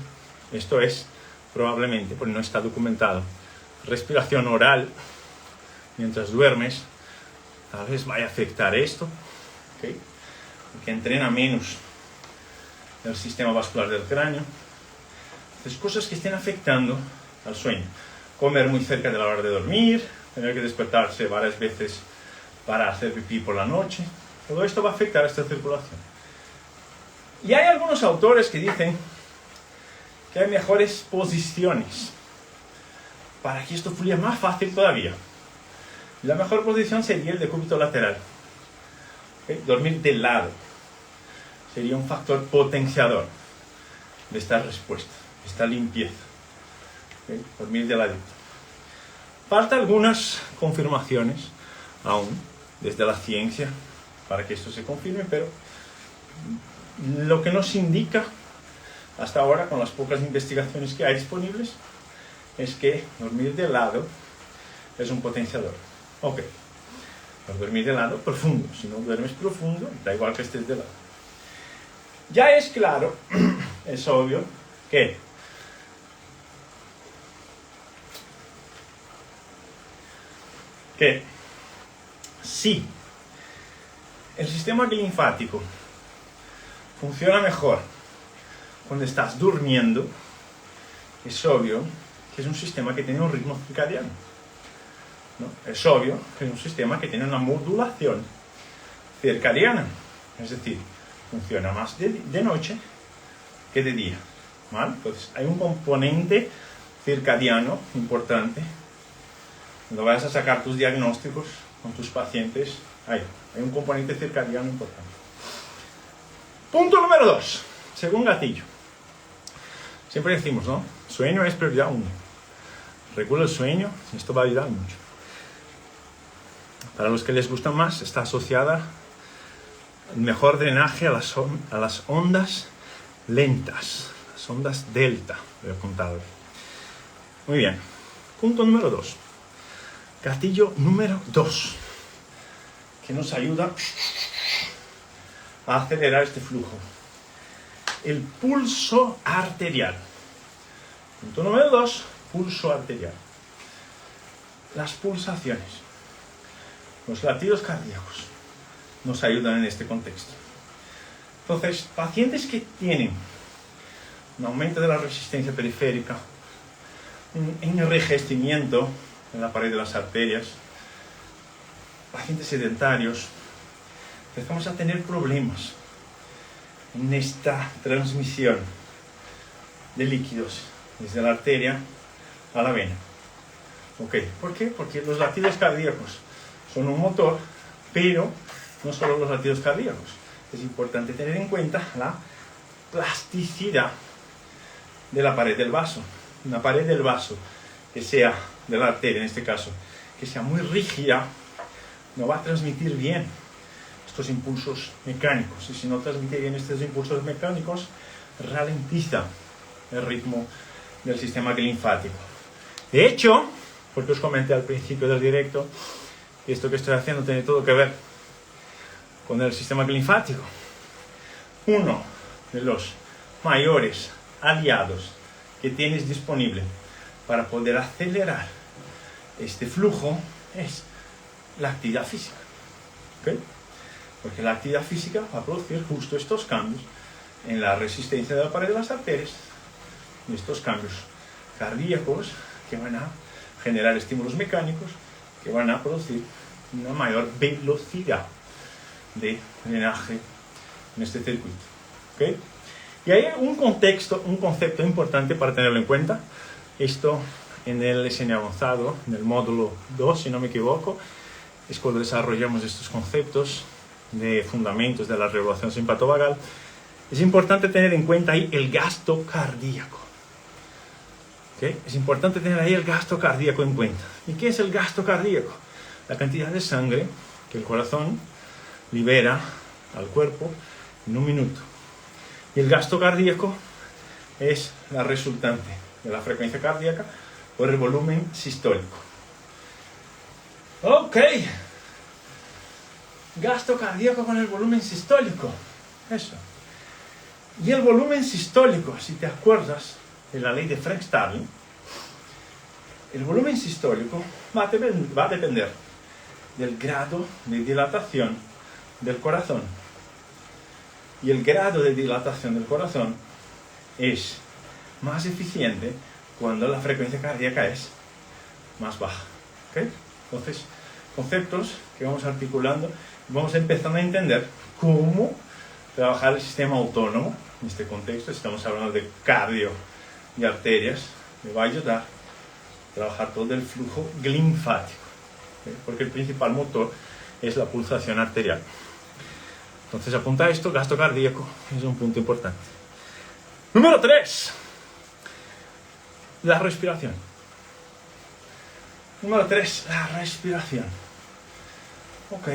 esto es probablemente, porque no está documentado, respiración oral mientras duermes, tal vez vaya a afectar esto, ¿okay? Porque entrena menos el sistema vascular del cráneo. Entonces, cosas que estén afectando al sueño. Comer muy cerca de la hora de dormir, tener que despertarse varias veces para hacer pipí por la noche, todo esto va a afectar a esta circulación. Y hay algunos autores que dicen que hay mejores posiciones para que esto fluya más fácil todavía. La mejor posición sería el decúbito lateral. ¿Okay? Dormir de lado sería un factor potenciador de esta respuesta, de esta limpieza. ¿Okay? Dormir de ladito. Falta algunas confirmaciones aún desde la ciencia para que esto se confirme, pero lo que nos indica hasta ahora, con las pocas investigaciones que hay disponibles, es que dormir de lado es un potenciador. Ok, pero dormir de lado profundo. Si no duermes profundo, da igual que estés de lado. Ya es claro, es obvio, que si el sistema linfático funciona mejor cuando estás durmiendo, es obvio que es un sistema que tiene un ritmo circadiano, ¿no? Es obvio que es un sistema que tiene una modulación circadiana, es decir, funciona más de noche que de día, ¿vale? Entonces hay un componente circadiano importante. Cuando vayas a sacar tus diagnósticos con tus pacientes, hay un componente circadiano importante. Punto número 2, según Gatillo. Siempre decimos, ¿no? Sueño es prioridad 1. Regula el sueño, esto va a ayudar mucho. Para los que les gusta más, está asociada al mejor drenaje a las ondas lentas, las ondas delta, lo he apuntado. Muy bien. Punto número 2. Gatillo número 2, que nos ayuda a acelerar este flujo. El pulso arterial. Punto número 2, pulso arterial. Las pulsaciones, los latidos cardíacos, nos ayudan en este contexto. Entonces, pacientes que tienen un aumento de la resistencia periférica, un enrejecimiento en la pared de las arterias, pacientes sedentarios, empezamos a tener problemas en esta transmisión de líquidos desde la arteria a la vena. ¿Ok? ¿Por qué? Porque los latidos cardíacos son un motor, pero no solo los latidos cardíacos. Es importante tener en cuenta la plasticidad de la pared del vaso. Una pared del vaso que sea, de la arteria en este caso, que sea muy rígida, no va a transmitir bien estos impulsos mecánicos. Y si no transmite bien estos impulsos mecánicos, ralentiza el ritmo del sistema linfático. De hecho, porque os comenté al principio del directo, que esto que estoy haciendo tiene todo que ver con el sistema linfático. Uno de los mayores aliados que tienes disponible para poder acelerar este flujo es la actividad física. ¿Okay? Porque la actividad física va a producir justo estos cambios en la resistencia de la pared de las arterias y estos cambios cardíacos que van a generar estímulos mecánicos que van a producir una mayor velocidad de drenaje en este circuito. ¿Okay? Y hay un concepto importante para tenerlo en cuenta. Esto en el SN avanzado, en el módulo 2, si no me equivoco, es cuando desarrollamos estos conceptos de fundamentos de la regulación simpatovagal. Es importante tener en cuenta ahí el gasto cardíaco. ¿Okay? Es importante tener ahí el gasto cardíaco en cuenta. ¿Y qué es el gasto cardíaco? La cantidad de sangre que el corazón libera al cuerpo en un minuto. Y el gasto cardíaco es la resultante de la frecuencia cardíaca por el volumen sistólico. Ok. Gasto cardíaco con el volumen sistólico. Eso. Y el volumen sistólico, si te acuerdas de la ley de Frank-Starling, el volumen sistólico va a depender del grado de dilatación del corazón. Y el grado de dilatación del corazón es más eficiente cuando la frecuencia cardíaca es más baja. ¿Okay? Entonces, conceptos que vamos articulando, vamos empezando a entender cómo trabajar el sistema autónomo. En este contexto, si estamos hablando de cardio y arterias, me va a ayudar a trabajar todo el flujo linfático. ¿Okay? Porque el principal motor es la pulsación arterial. Entonces apunta esto, gasto cardíaco es un punto importante. Número 3. La respiración. Número 3, la respiración. Ok.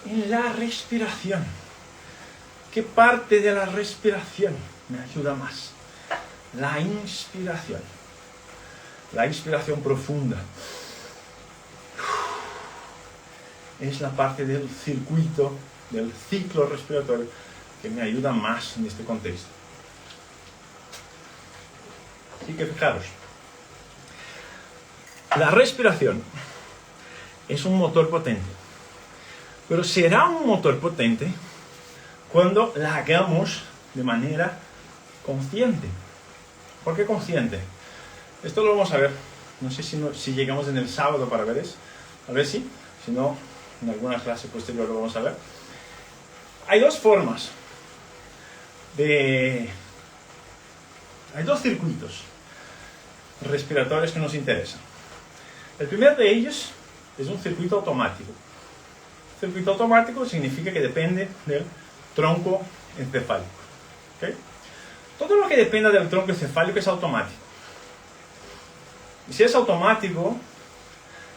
En la respiración, ¿qué parte de la respiración me ayuda más? La inspiración. La inspiración profunda. Es la parte del circuito, del ciclo respiratorio que me ayuda más en este contexto. Así que fijaros, la respiración es un motor potente, pero será un motor potente cuando la hagamos de manera consciente. ¿Por qué consciente? Esto lo vamos a ver, no sé si llegamos en el sábado para ver eso, a ver si no, en alguna clase posterior lo vamos a ver. Hay dos formas hay dos circuitos respiratorios que nos interesan. El primero de ellos es un circuito automático. Circuito automático significa que depende del tronco encefálico. ¿Okay? Todo lo que dependa del tronco encefálico es automático. Y si es automático,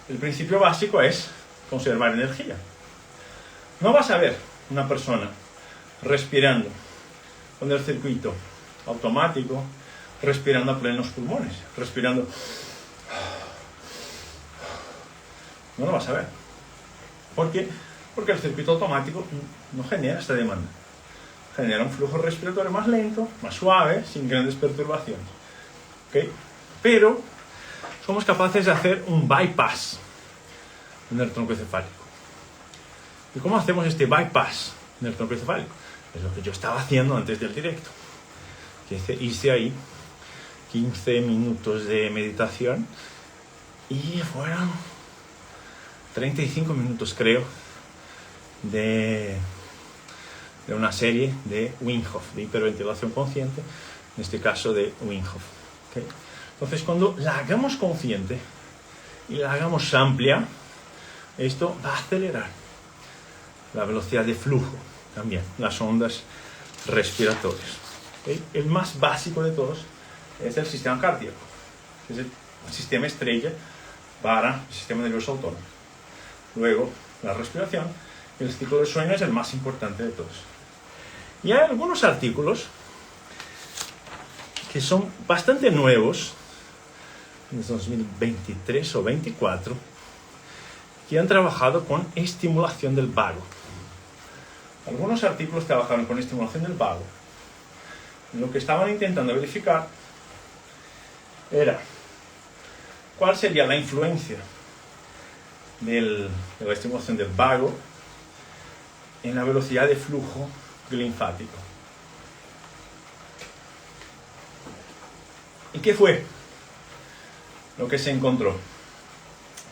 el principio básico es conservar energía. No vas a ver una persona respirando con el circuito automático, respirando a plenos pulmones, respirando. No lo vas a ver. ¿Por qué? Porque el circuito automático no genera esta demanda. Genera un flujo respiratorio más lento, más suave, sin grandes perturbaciones. ¿Okay? Pero somos capaces de hacer un bypass en el tronco encefálico. ¿Y cómo hacemos este bypass en el tronco encefálico? Es lo que yo estaba haciendo antes del directo. Hice ahí 15 minutos de meditación y fueron 35 minutos, creo, de una serie de Wim Hof, de hiperventilación consciente, en este caso de Wim Hof. ¿Okay? Entonces, cuando la hagamos consciente y la hagamos amplia, esto va a acelerar la velocidad de flujo también, las ondas respiratorias. ¿Okay? El más básico de todos es el sistema cardíaco, que es el sistema estrella para el sistema nervioso autónomo. Luego, la respiración y el ciclo del sueño es el más importante de todos. Y hay algunos artículos que son bastante nuevos, en 2023 o 2024, que han trabajado con estimulación del vago. Algunos artículos trabajaron con estimulación del vago. Lo que estaban intentando verificar era ¿cuál sería la influencia de la estimulación del vago en la velocidad de flujo linfático? ¿Y qué fue lo que se encontró?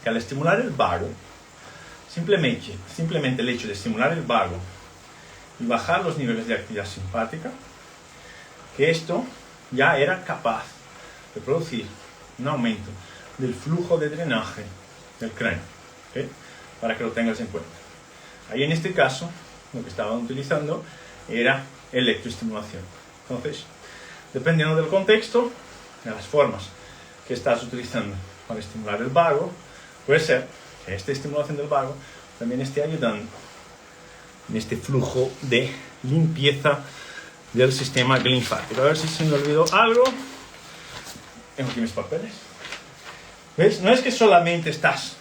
Que al estimular el vago, simplemente el hecho de estimular el vago y bajar los niveles de actividad simpática, que esto ya era capaz de producir un aumento del flujo de drenaje del cráneo, ¿okay? Para que lo tengas en cuenta. Ahí en este caso, lo que estaban utilizando era electroestimulación. Entonces, dependiendo del contexto, de las formas que estás utilizando para estimular el vago, puede ser que esta estimulación del vago también esté ayudando en este flujo de limpieza del sistema linfático. A ver si se me olvidó algo. Tengo aquí mis papeles. ¿Ves? No es que solamente estás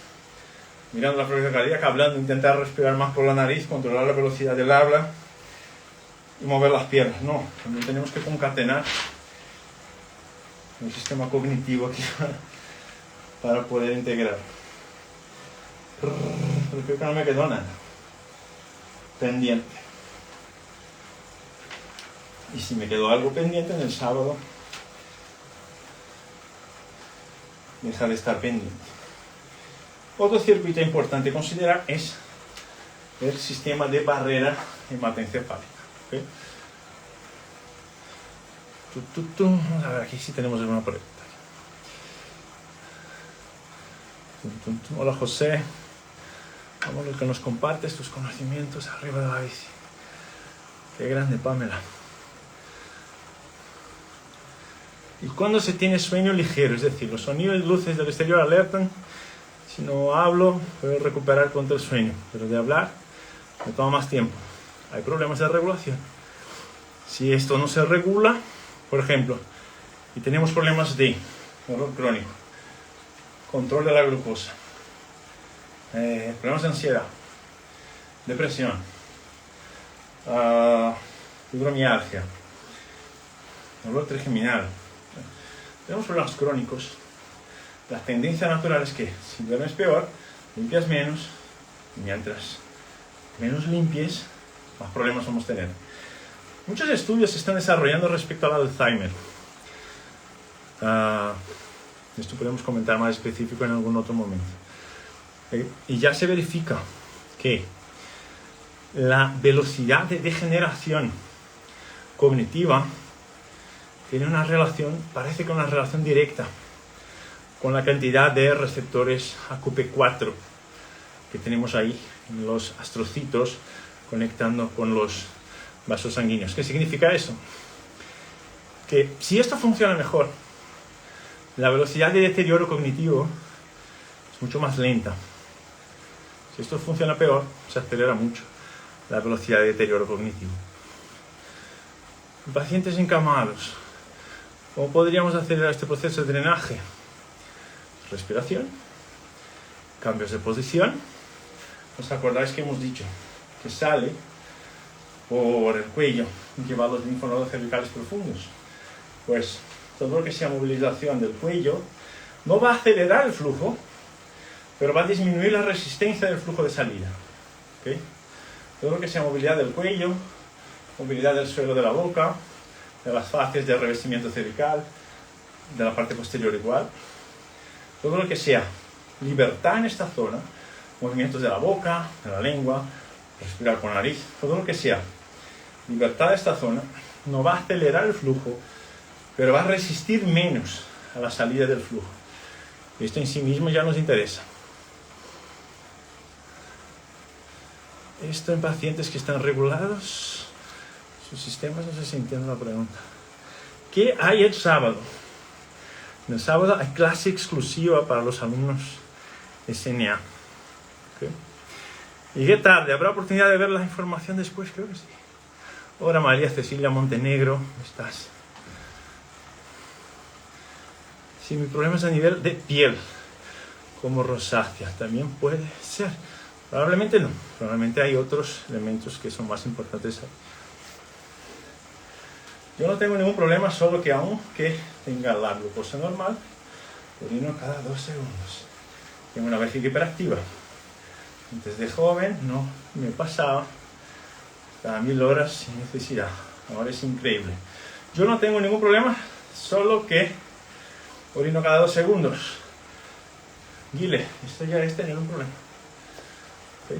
mirando la frecuencia cardíaca, hablando, intentar respirar más por la nariz, controlar la velocidad del habla y mover las piernas. No, también tenemos que concatenar un sistema cognitivo aquí para poder integrar. Pero creo que no me quedó nada pendiente. Y si me quedó algo pendiente en el sábado, deja de estar pendiente. Otro circuito importante a considerar es el sistema de barrera hematoencefálica. ¿Okay? A ver, aquí sí tenemos alguna pregunta. Hola José, vamos a lo que nos compartes tus conocimientos arriba de la bici. Qué grande, Pamela. Y cuando se tiene sueño ligero, es decir, los sonidos y luces del exterior alertan. Si no hablo, puedo recuperar contra el sueño, pero de hablar me toma más tiempo. Hay problemas de regulación. Si esto no se regula, por ejemplo, y tenemos problemas de dolor crónico, control de la glucosa, problemas de ansiedad, depresión, fibromialgia, dolor trigeminal, tenemos problemas crónicos. La tendencia natural es que si duermes peor, limpias menos, y mientras menos limpies, más problemas vamos a tener. Muchos estudios se están desarrollando respecto al Alzheimer. Esto podemos comentar más específico en algún otro momento. Y ya se verifica que la velocidad de degeneración cognitiva tiene una relación, parece que una relación directa con la cantidad de receptores AQP4 que tenemos ahí en los astrocitos conectando con los vasos sanguíneos. ¿Qué significa eso? Que si esto funciona mejor, la velocidad de deterioro cognitivo es mucho más lenta. Si esto funciona peor, se acelera mucho la velocidad de deterioro cognitivo. En pacientes encamados, ¿cómo podríamos acelerar este proceso de drenaje? Respiración, cambios de posición. ¿Os acordáis que hemos dicho que sale por el cuello y que va a los linfonodos cervicales profundos? Pues todo lo que sea movilización del cuello no va a acelerar el flujo, pero va a disminuir la resistencia del flujo de salida. ¿Okay? Todo lo que sea movilidad del cuello, movilidad del suelo de la boca, de las facies de revestimiento cervical, de la parte posterior igual. Todo lo que sea libertad en esta zona, movimientos de la boca, de la lengua, respirar por nariz, todo lo que sea libertad de esta zona, no va a acelerar el flujo, pero va a resistir menos a la salida del flujo. Y esto en sí mismo ya nos interesa. Esto en pacientes que están regulados, sus sistemas, no sé si entiendo la pregunta. ¿Qué hay el sábado? El sábado hay clase exclusiva para los alumnos de CNA. ¿Okay? Llegué tarde, ¿habrá oportunidad de ver la información después? Creo que sí. Hola María Cecilia Montenegro, ¿cómo estás? Si mi problema es a nivel de piel, como rosácea, también puede ser. Probablemente no, probablemente hay otros elementos que son más importantes ahí. Yo no tengo ningún problema, solo que aunque tenga la glucosa normal, Orino cada 2 segundos. Tengo una vejiga hiperactiva. Antes de joven no me pasaba. Cada 1000 horas sin necesidad. Ahora es increíble. Yo no tengo ningún problema, solo que orino cada 2 segundos. Guile, esto ya es tener un problema. ¿Sí?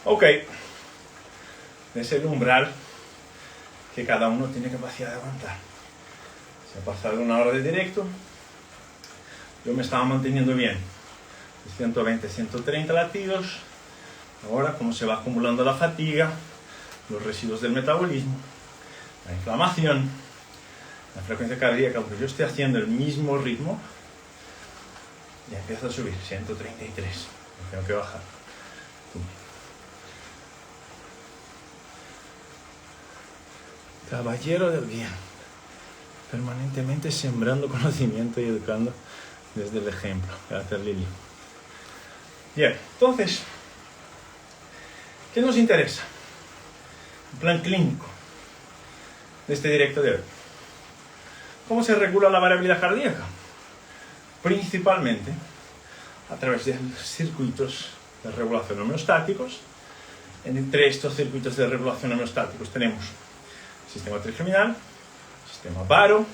Ok. Es el umbral que cada uno tiene capacidad de aguantar. Se ha pasado 1 hora de directo. Yo me estaba manteniendo bien. 120, 130 latidos. Ahora, como se va acumulando la fatiga, los residuos del metabolismo, la inflamación, la frecuencia cardíaca, aunque yo esté haciendo el mismo ritmo, ya empieza a subir. 133. Tengo que bajar. Caballero del bien, permanentemente sembrando conocimiento y educando desde el ejemplo. Gracias, Lili. Bien, entonces, ¿qué nos interesa? El plan clínico de este directo de hoy. ¿Cómo se regula la variabilidad cardíaca? Principalmente a través de circuitos de regulación homeostáticos. Entre estos circuitos de regulación homeostáticos tenemos el sistema trigeminal, el sistema varo,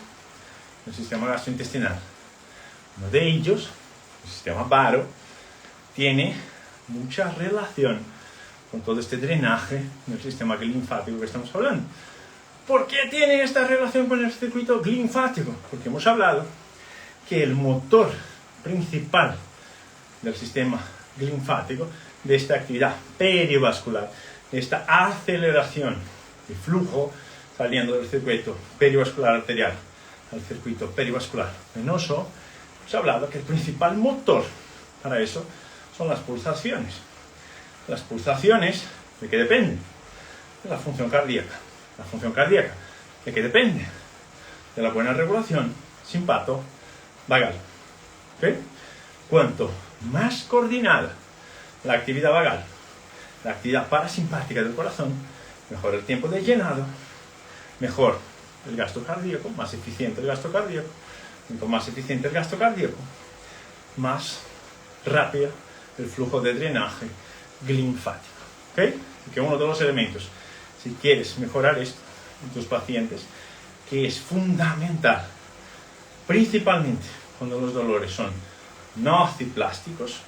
el sistema gastrointestinal. Uno de ellos, el sistema varo, tiene mucha relación con todo este drenaje del sistema linfático que estamos hablando. ¿Por qué tiene esta relación con el circuito linfático? Porque hemos hablado que el motor principal del sistema linfático, de esta actividad perivascular, de esta aceleración de flujo saliendo del circuito perivascular arterial al circuito perivascular venoso, hemos hablado que el principal motor para eso son las pulsaciones. Las pulsaciones, ¿de qué dependen? De la función cardíaca. La función cardíaca, ¿de qué depende? De la buena regulación simpato-vagal. ¿Okay? Cuanto más coordinada la actividad vagal, la actividad parasimpática del corazón, mejor el tiempo de llenado, mejor el gasto cardíaco, más eficiente el gasto cardíaco. Cuanto más eficiente el gasto cardíaco, más rápida el flujo de drenaje linfático. ¿Okay? Así que uno de los elementos, si quieres mejorar esto en tus pacientes, que es fundamental, principalmente cuando los dolores son nociplásticos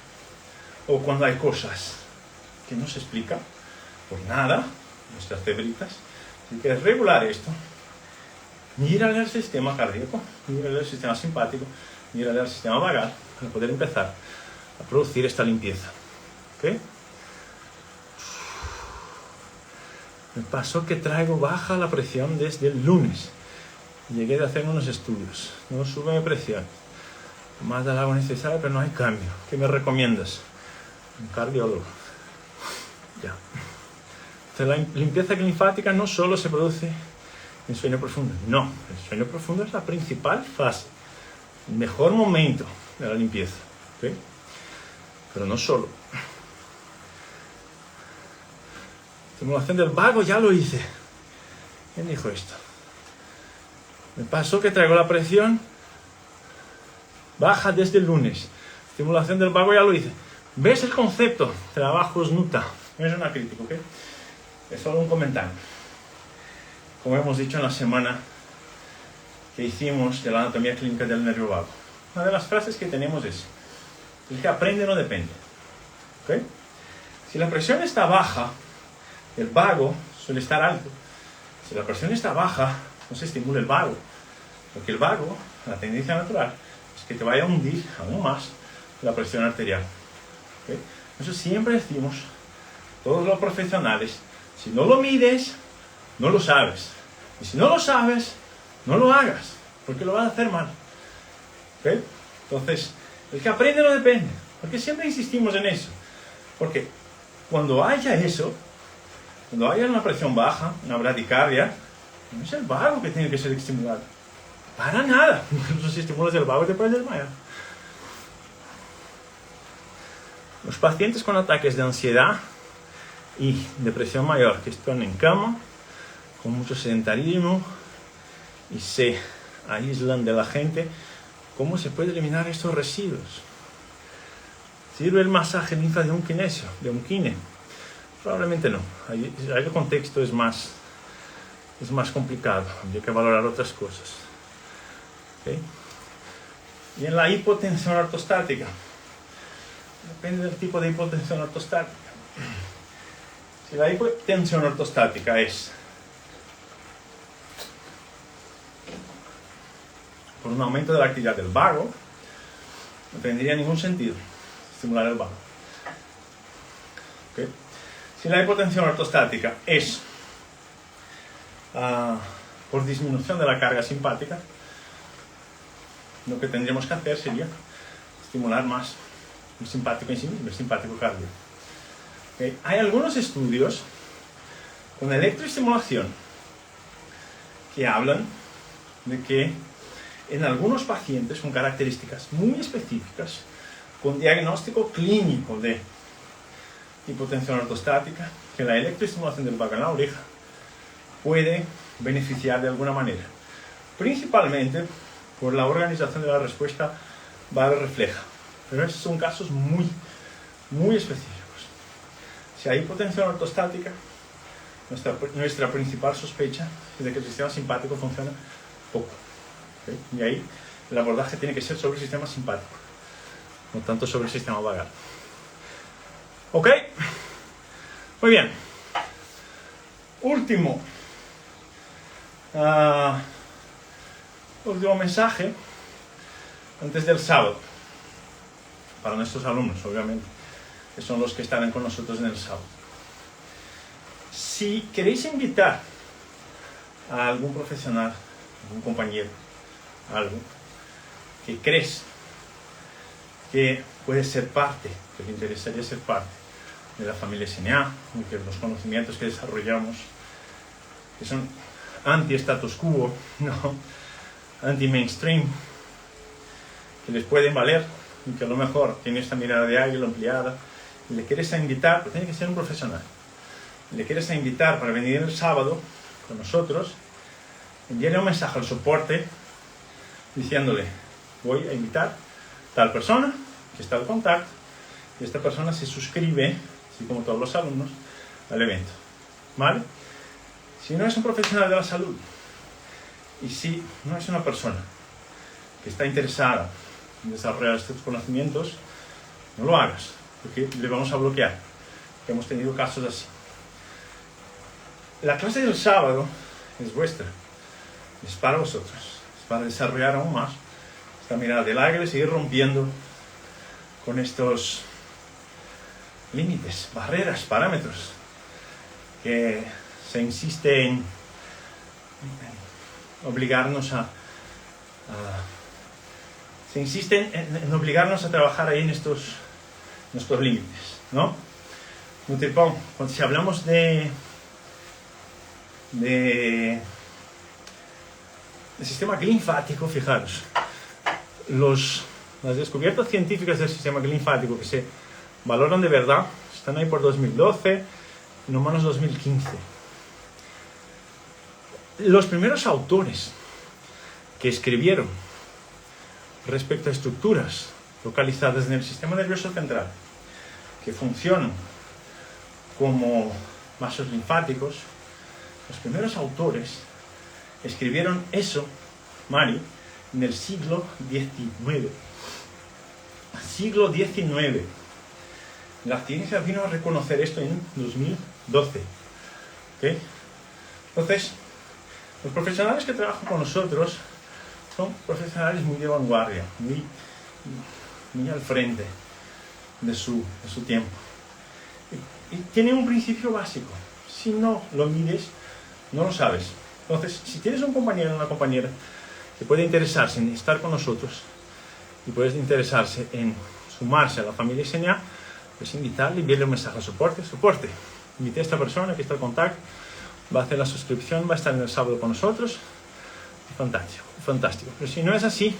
o cuando hay cosas que no se explican por nada, nuestras cebritas, si quieres regular esto, mírale al sistema cardíaco, mírale al sistema simpático, mírale al sistema vagal para poder empezar a producir esta limpieza. ¿Okay? Me pasó que traigo baja la presión desde el lunes. Llegué de hacer unos estudios. No sube mi presión. Más del agua necesaria, pero no hay cambio. ¿Qué me recomiendas? Un cardiólogo. Ya. Entonces, la limpieza linfática no solo se produce en sueño profundo. No, el sueño profundo es la principal fase. El mejor momento de la limpieza. ¿Okay? Pero no solo. Estimulación del vago ya lo hice. ¿Quién dijo esto? Me pasó que traigo la presión baja desde el lunes. Estimulación del vago ya lo hice. ¿Ves el concepto? Trabajo snuta. No es una crítica, ¿ok? Es solo un comentario. Como hemos dicho en la semana que hicimos de la anatomía clínica del nervio vago. Una de las frases que tenemos es: el que aprende no depende. ¿Ok? Si la presión está baja, el vago suele estar alto. Si la presión está baja, no se estimula el vago. Porque el vago, la tendencia natural, es que te vaya a hundir aún más la presión arterial. ¿Okay? Eso siempre decimos, todos los profesionales, si no lo mides, no lo sabes. Y si no lo sabes, no lo hagas, porque lo vas a hacer mal. ¿Okay? Entonces, el que aprende no depende. Porque siempre insistimos en eso. Porque cuando haya eso, cuando haya una presión baja, una bradicardia, no es el vago que tiene que ser estimulado. Para nada. Incluso si estimulas el vago te puedes desmayar. Los pacientes con ataques de ansiedad y depresión mayor que están en cama, con mucho sedentarismo y se aíslan de la gente, ¿cómo se puede eliminar estos residuos? ¿Sirve el masaje linfa de un kinesio, de un kine? Probablemente no. Ahí el contexto es más complicado. Habría que valorar otras cosas. ¿Okay? Y en la hipotensión ortostática. Depende del tipo de hipotensión ortostática. Si la hipotensión ortostática es por un aumento de la actividad del vago, no tendría ningún sentido estimular el vago. ¿Okay? Si la hipotensión ortostática es por disminución de la carga simpática, lo que tendríamos que hacer sería estimular más el simpático en sí mismo, el simpático cardíaco. ¿Okay? Hay algunos estudios con electroestimulación que hablan de que en algunos pacientes con características muy específicas, con diagnóstico clínico de hipotensión ortostática, que la electroestimulación del vago en la oreja puede beneficiar de alguna manera, principalmente por la organización de la respuesta vago-refleja. Pero estos son casos muy específicos. Si hay hipotensión ortostática, nuestra principal sospecha es de que el sistema simpático funciona poco. ¿Okay? Y ahí el abordaje tiene que ser sobre el sistema simpático, no tanto sobre el sistema vagal. ¿Ok? Muy bien. Último mensaje antes del sábado, para nuestros alumnos, obviamente, que son los que estarán con nosotros en el sábado. Si queréis invitar a algún profesional, algún compañero, algo que crees que puede ser parte, que le interesaría ser parte de la familia SNA, y que los conocimientos que desarrollamos, que son anti-status quo, no anti-mainstream, que les pueden valer y que a lo mejor tiene esta mirada de águila ampliada, y le quieres invitar, pero tiene que ser un profesional, le quieres invitar para venir el sábado con nosotros, envíale un mensaje al soporte diciéndole: voy a invitar a tal persona que está en contacto, y esta persona se suscribe, así como todos los alumnos, al evento. ¿Vale? Si no es un profesional de la salud, y si no es una persona que está interesada en desarrollar estos conocimientos, no lo hagas, porque le vamos a bloquear. Hemos tenido casos así. La clase del sábado es vuestra, es para vosotros, es para desarrollar aún más esta mirada del águila y seguir rompiendo con estos límites, barreras, parámetros que se insiste en obligarnos se insiste en obligarnos a trabajar ahí en estos límites, ¿no? Si hablamos de sistema linfático, fijaros, las descubiertas científicas del sistema linfático que se valoran de verdad están ahí por 2012, en humanos 2015. Los primeros autores que escribieron respecto a estructuras localizadas en el sistema nervioso central que funcionan como vasos linfáticos, los primeros autores escribieron eso, Mari, en el siglo XIX. Siglo XIX. La ciencia vino a reconocer esto en 2012. ¿Okay? Entonces, los profesionales que trabajan con nosotros son profesionales muy de vanguardia, muy al frente de su tiempo. Y tienen un principio básico. Si no lo mides, no lo sabes. Entonces, si tienes un compañero o una compañera que puede interesarse en estar con nosotros y puede interesarse en sumarse a la familia SNA, pues invitarle y enviarle un mensaje al soporte. Invite a esta persona que está en contacto, va a hacer la suscripción, va a estar en el sábado con nosotros. Fantástico. Pero si no es así,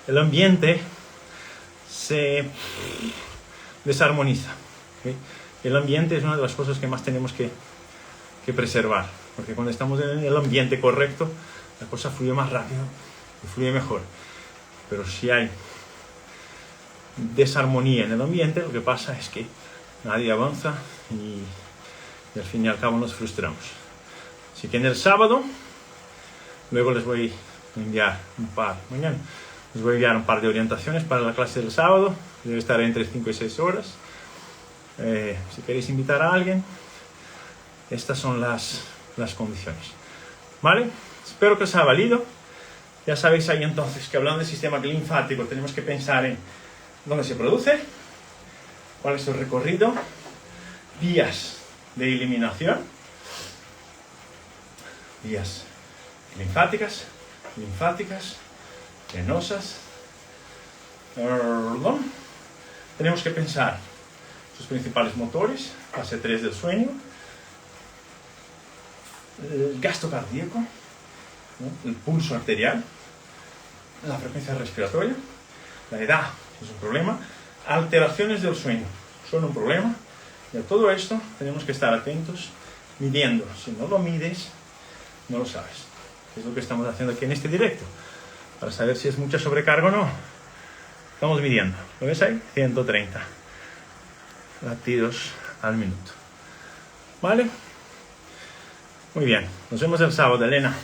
el ambiente se desarmoniza. ¿Okay? El ambiente es una de las cosas que más tenemos que preservar, porque cuando estamos en el ambiente correcto, la cosa fluye más rápido y fluye mejor. Pero si hay desarmonía en el ambiente, lo que pasa es que nadie avanza y al fin y al cabo nos frustramos. Así que en el sábado, luego les voy a enviar mañana les voy a enviar un par de orientaciones para la clase del sábado, debe estar entre 5 y 6 horas. Si queréis invitar a alguien, estas son las condiciones. ¿Vale? Espero que os haya valido. Ya sabéis ahí entonces que hablando del sistema linfático tenemos que pensar en dónde se produce, cuál es su recorrido, vías de eliminación, vías linfáticas, venosas. Tenemos que pensar sus principales motores, fase 3 del sueño, el gasto cardíaco, ¿no? El pulso arterial, la frecuencia respiratoria, la edad es un problema, alteraciones del sueño son un problema, y a todo esto tenemos que estar atentos midiendo. Si no lo mides, no lo sabes. Es lo que estamos haciendo aquí en este directo, para saber si es mucha sobrecarga o no. Estamos midiendo, ¿lo ves ahí? 130 latidos al minuto. ¿Vale? Muy bien, nos vemos el sábado, Elena.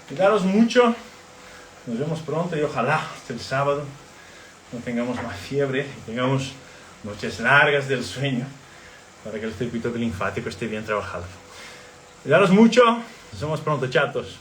Cuidaros mucho, nos vemos pronto y ojalá hasta el sábado no tengamos más fiebre y tengamos noches largas del sueño para que el circuito linfático esté bien trabajado. Cuidaros mucho, nos vemos pronto, chatos.